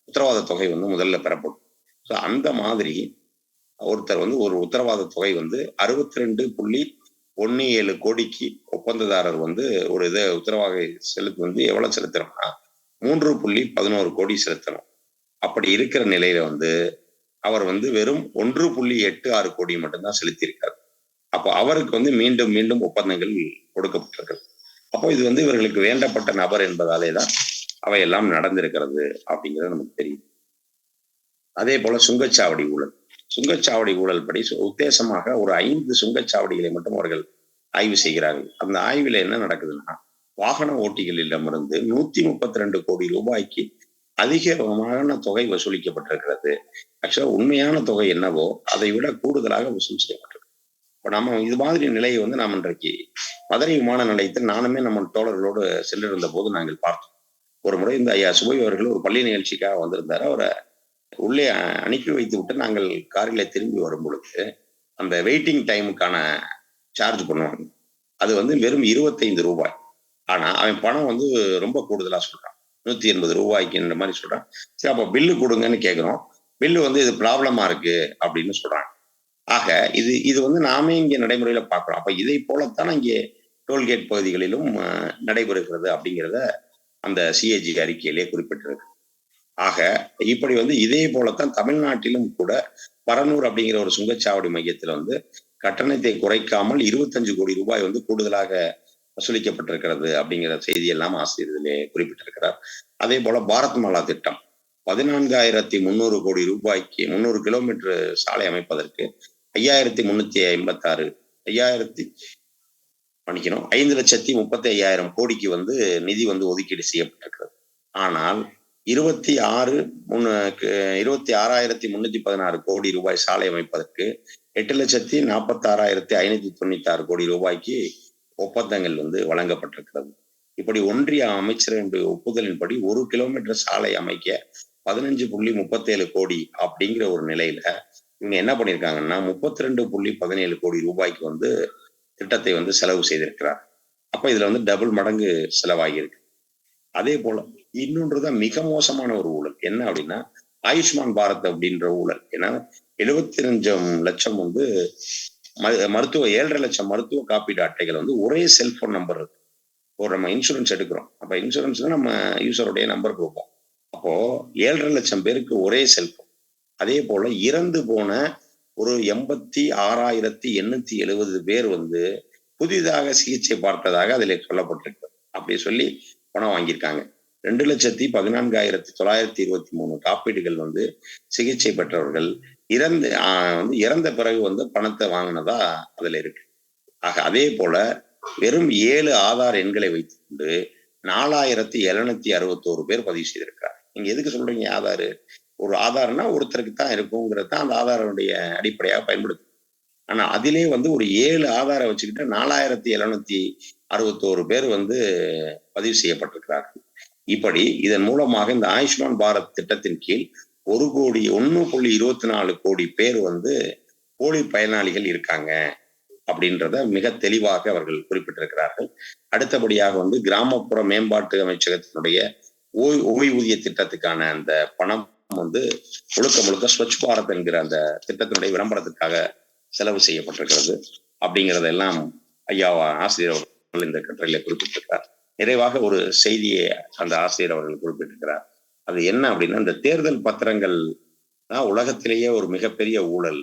உத்தரவாத தொகை வந்து முதல்ல பெறப்படும். ஸோ அந்த மாதிரி ஒருத்தர் வந்து ஒரு உத்தரவாத தொகை வந்து 62.17 கோடிக்கு ஒப்பந்ததாரர் வந்து ஒரு இதை உத்தரவாக வந்து எவ்வளவு செலுத்தணும்னா 3.11 கோடி செலுத்தணும். அப்படி இருக்கிற நிலையில வந்து அவர் வந்து வெறும் 1.86 கோடி மட்டும்தான் செலுத்தியிருக்காரு. அப்போ அவருக்கு வந்து மீண்டும் மீண்டும் ஒப்பந்தங்கள் கொடுக்கப்பட்டிருக்கிறது. அப்போ இது வந்து இவர்களுக்கு வேண்டப்பட்ட நபர் என்பதாலே தான் அவையெல்லாம் நடந்திருக்கிறது அப்படிங்கிறது நமக்கு தெரியும். அதே போல சுங்கச்சாவடி ஊழல் படி உத்தேசமாக ஒரு 5 சுங்கச்சாவடிகளை மட்டும் அவர்கள் ஆய்வு செய்கிறார்கள். அந்த ஆய்வுல என்ன நடக்குதுன்னா வாகன ஓட்டிகளிடமிருந்து 132 கோடி ரூபாய்க்கு அதிகமான தொகை வசூலிக்கப்பட்டிருக்கிறது. ஆக்சுவலா உண்மையான தொகை என்னவோ அதை விட கூடுதலாக வசூல் செய்யப்பட்டிருக்கு. இப்ப நம்ம இது மாதிரி நிலையை வந்து நாம் இன்றைக்கு மதுரை விமான நிலையத்தில் நானுமே நம்ம தோழர்களோடு சென்றிருந்த போது நாங்கள் பார்த்தோம். ஒரு முறை இந்த ஐயா சுபை அவர்கள் ஒரு பள்ளி நிகழ்ச்சிக்காக வந்திருந்தாரு. அவரை உள்ளே அனுப்பி வைத்து விட்டு நாங்கள் காரில் திரும்பி வரும் பொழுது அந்த வெயிட்டிங் டைமுக்கான சார்ஜ் பண்ணுவாங்க. அது வந்து வெறும் 25 ரூபாய். ஆனா அவன் பணம் வந்து ரொம்ப கூடுதலா சொல்றான், 180 ரூபாய்க்குன்ற மாதிரி சொல்றான். சரி அப்ப பில்லு கொடுங்கன்னு கேட்கிறோம். பில்லு வந்து இது ப்ராப்ளமா இருக்கு அப்படின்னு சொல்றாங்க. ஆக இது வந்து நாமே இங்க நடைமுறையில பார்க்கிறோம். அப்ப இதை போலத்தான் இங்கே டோல்கேட் பகுதிகளிலும் நடைபெறுகிறது அப்படிங்கிறத அந்த சிஏஜி அறிக்கையிலே குறிப்பிட்டிருக்கு. ஆக இப்படி வந்து இதே போலத்தான் தமிழ்நாட்டிலும் கூட பரனூர் அப்படிங்கிற ஒரு சுங்கச்சாவடி மையத்தில் வந்து கட்டணத்தை குறைக்காமல் 25 கோடி ரூபாய் வந்து கூடுதலாக வசூலிக்கப்பட்டிருக்கிறது அப்படிங்கிற செய்தி எல்லாம் ஆசிரியர்களே குறிப்பிட்டிருக்கிறார். அதே போல பாரத் மாலா திட்டம் 14,300 கோடி ரூபாய்க்கு 300 கிலோமீட்டர் சாலை அமைப்பதற்கு 5,356 5,35,000 கோடிக்கு வந்து நிதி வந்து ஒதுக்கீடு செய்யப்பட்டிருக்கிறது. ஆனால் 26,316 கோடி ரூபாய் சாலை அமைப்பதற்கு 8,46,596 கோடி ரூபாய்க்கு ஒப்பந்தங்கள் வந்து வழங்கப்பட்டிருக்கிறது. இப்படி ஒன்றிய அமைச்சரின் ஒப்புதலின்படி 1 கிலோமீட்டர் சாலை அமைக்க 15.37 கோடி அப்படிங்கிற ஒரு நிலையில இவங்க என்ன பண்ணிருக்காங்கன்னா 32.17 கோடி ரூபாய்க்கு வந்து திட்டத்தை வந்து செலவு செய்திருக்கிறார். அப்ப இதுல வந்து டபுள் மடங்கு செலவாகி இருக்கு. அதே போல இன்னொன்றுதான் மிக மோசமான ஒரு ஊழல் என்ன அப்படின்னா ஆயுஷ்மான் பாரத் அப்படின்ற ஊழல். ஏன்னா 75 லட்சம் வந்து மருத்துவ 7.5 லட்சம் மருத்துவ காப்பீடு அட்டைகள் வந்து ஒரே செல்போன் நம்பர் இருக்கு. இப்போ நம்ம இன்சூரன்ஸ் எடுக்கிறோம், அப்ப இன்சூரன்ஸ் நம்ம யூசருடைய நம்பர் கொடுப்போம். அப்போ 7.5 லட்சம் பேருக்கு ஒரே செல்போன். அதே போல இறந்து போன ஒரு 86,870 பேர் வந்து புதிதாக சிகிச்சை பார்த்ததாக அதில் சொல்லப்பட்டிருக்கு. அப்படி சொல்லி பணம் வாங்கியிருக்காங்க. 2,14,923 காப்பீடுகள் வந்து சிகிச்சை பெற்றவர்கள் இறந்த பிறகு வந்து பணத்தை வாங்கினதா அதுல இருக்கு. ஆக அதே போல வெறும் 7 ஆதார் எண்களை வைத்துக்கொண்டு 4,761 பேர் பதிவு செய்திருக்கிறார். நீங்க எதுக்கு சொல்றீங்க ஆதார்? ஒரு ஆதார்னா ஒருத்தருக்கு தான் இருக்குங்கிறது தான் அந்த ஆதாரனுடைய அடிப்படையாக பயன்படுத்து. ஆனா அதிலே வந்து ஒரு 7 ஆதாரை வச்சுக்கிட்டு 4,761 பேர் வந்து பதிவு செய்யப்பட்டிருக்கிறார்கள். இப்படி இதன் மூலமாக இந்த ஆயுஷ்மான் பாரத் திட்டத்தின் கீழ் 1.24 கோடி பேர் வந்து போலி பயனாளிகள் இருக்காங்க அப்படின்றத மிக தெளிவாக அவர்கள் குறிப்பிட்டிருக்கிறார்கள். அடுத்தபடியாக வந்து கிராமப்புற மேம்பாட்டு அமைச்சகத்தினுடைய ஓய்வூதிய திட்டத்துக்கான அந்த பணம் வந்து முழுக்க ஸ்வச் பாரத் என்கிற அந்த திட்டத்தினுடைய விளம்பரத்துக்காக செலவு செய்யப்பட்டிருக்கிறது அப்படிங்கிறதெல்லாம் ஐயா ஆசிரியர் அவர்கள் இந்த கட்டுரையில குறிப்பிட்டிருக்கிறார். நிறைவாக ஒரு செய்தியை அந்த ஆசிரியர் அவர்கள் குறிப்பிட்டிருக்கிறார். அது என்ன அப்படின்னா இந்த தேர்தல் பத்திரங்கள் தான் உலகத்திலேயே ஒரு மிகப்பெரிய ஊழல்.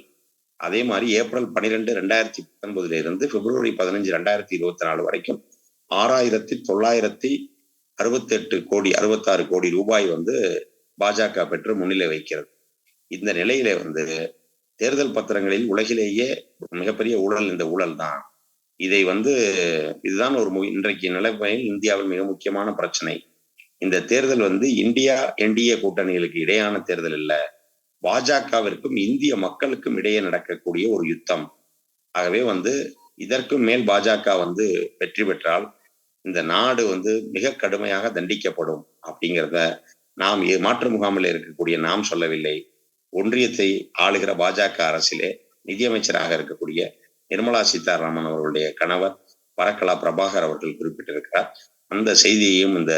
அதே மாதிரி ஏப்ரல் 12, 2019 இருந்து பிப்ரவரி 15, 2024 வரைக்கும் 6,968 கோடி ரூபாய் வந்து பாஜக பெற்று முன்னிலை வைக்கிறது. இந்த நிலையில வந்து தேர்தல் பத்திரங்களில் உலகிலேயே மிகப்பெரிய ஊழல் இந்த ஊழல் தான். இதை வந்து இதுதான் ஒரு இன்றைக்கு நிலைமையில் இந்தியாவில் மிக முக்கியமான பிரச்சனை. இந்த தேர்தல் வந்து இந்தியா என்டிஏ கூட்டணிகளுக்கு இடையான தேர்தல் இல்ல, பாஜகவிற்கும் இந்திய மக்களுக்கும் இடையே நடக்கக்கூடிய ஒரு யுத்தம். ஆகவே வந்து இதற்கும் மேல் பாஜக வந்து வெற்றி பெற்றால் இந்த நாடு வந்து மிக கடுமையாக தண்டிக்கப்படும் அப்படிங்கிறத நாம் மாற்று முகாமில் இருக்கக்கூடிய நாம் சொல்லவில்லை. ஒன்றியத்தை ஆளுகிற பாஜக அரசிலே நிதியமைச்சராக இருக்கக்கூடிய நிர்மலா சீதாராமன் அவர்களுடைய கணவர் பரக்கலா பிரபாகர் அவர்கள் குறிப்பிட்டிருக்கிறார். அந்த செய்தியையும் இந்த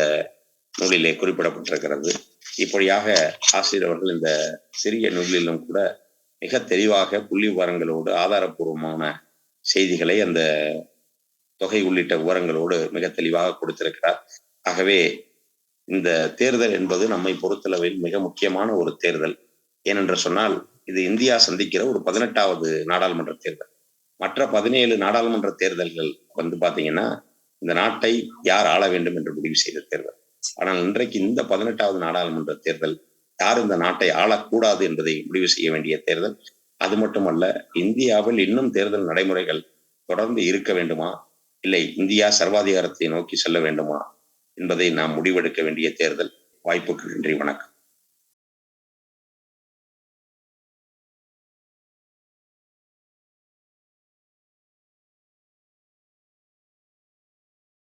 நூலிலே குறிப்பிடப்பட்டிருக்கிறது. இப்படியாக ஆசிரியர் அவர்கள் இந்த சிறிய நூலிலும் கூட மிக தெளிவாக புள்ளி விவரங்களோடு ஆதாரபூர்வமான செய்திகளை அந்த தொகை உள்ளிட்ட விவரங்களோடு மிக தெளிவாக கொடுத்திருக்கிறார். ஆகவே இந்த தேர்தல் என்பது நம்மை பொறுத்தளவில் மிக முக்கியமான ஒரு தேர்தல். ஏனென்று சொன்னால் இது இந்தியா சந்திக்கிற ஒரு 18வது நாடாளுமன்ற தேர்தல். மற்ற 17 நாடாளுமன்ற தேர்தல்கள் வந்து பாத்தீங்கன்னா இந்த நாட்டை யார் ஆள வேண்டும் என்று முடிவு செய்த தேர்தல். ஆனால் இன்றைக்கு இந்த 18வது நாடாளுமன்ற தேர்தல் யார் இந்த நாட்டை ஆளக்கூடாது என்பதை முடிவு செய்ய வேண்டிய தேர்தல். அது மட்டுமல்ல, இந்தியாவில் இன்னும் தேர்தல் நடைமுறைகள் தொடர்ந்து இருக்க வேண்டுமா, இல்லை இந்தியா சர்வாதிகாரத்தை நோக்கி செல்ல வேண்டுமா என்பதை நாம் முடிவெடுக்க வேண்டிய தேர்தல். வாய்ப்புக்கு நன்றி, வணக்கம்.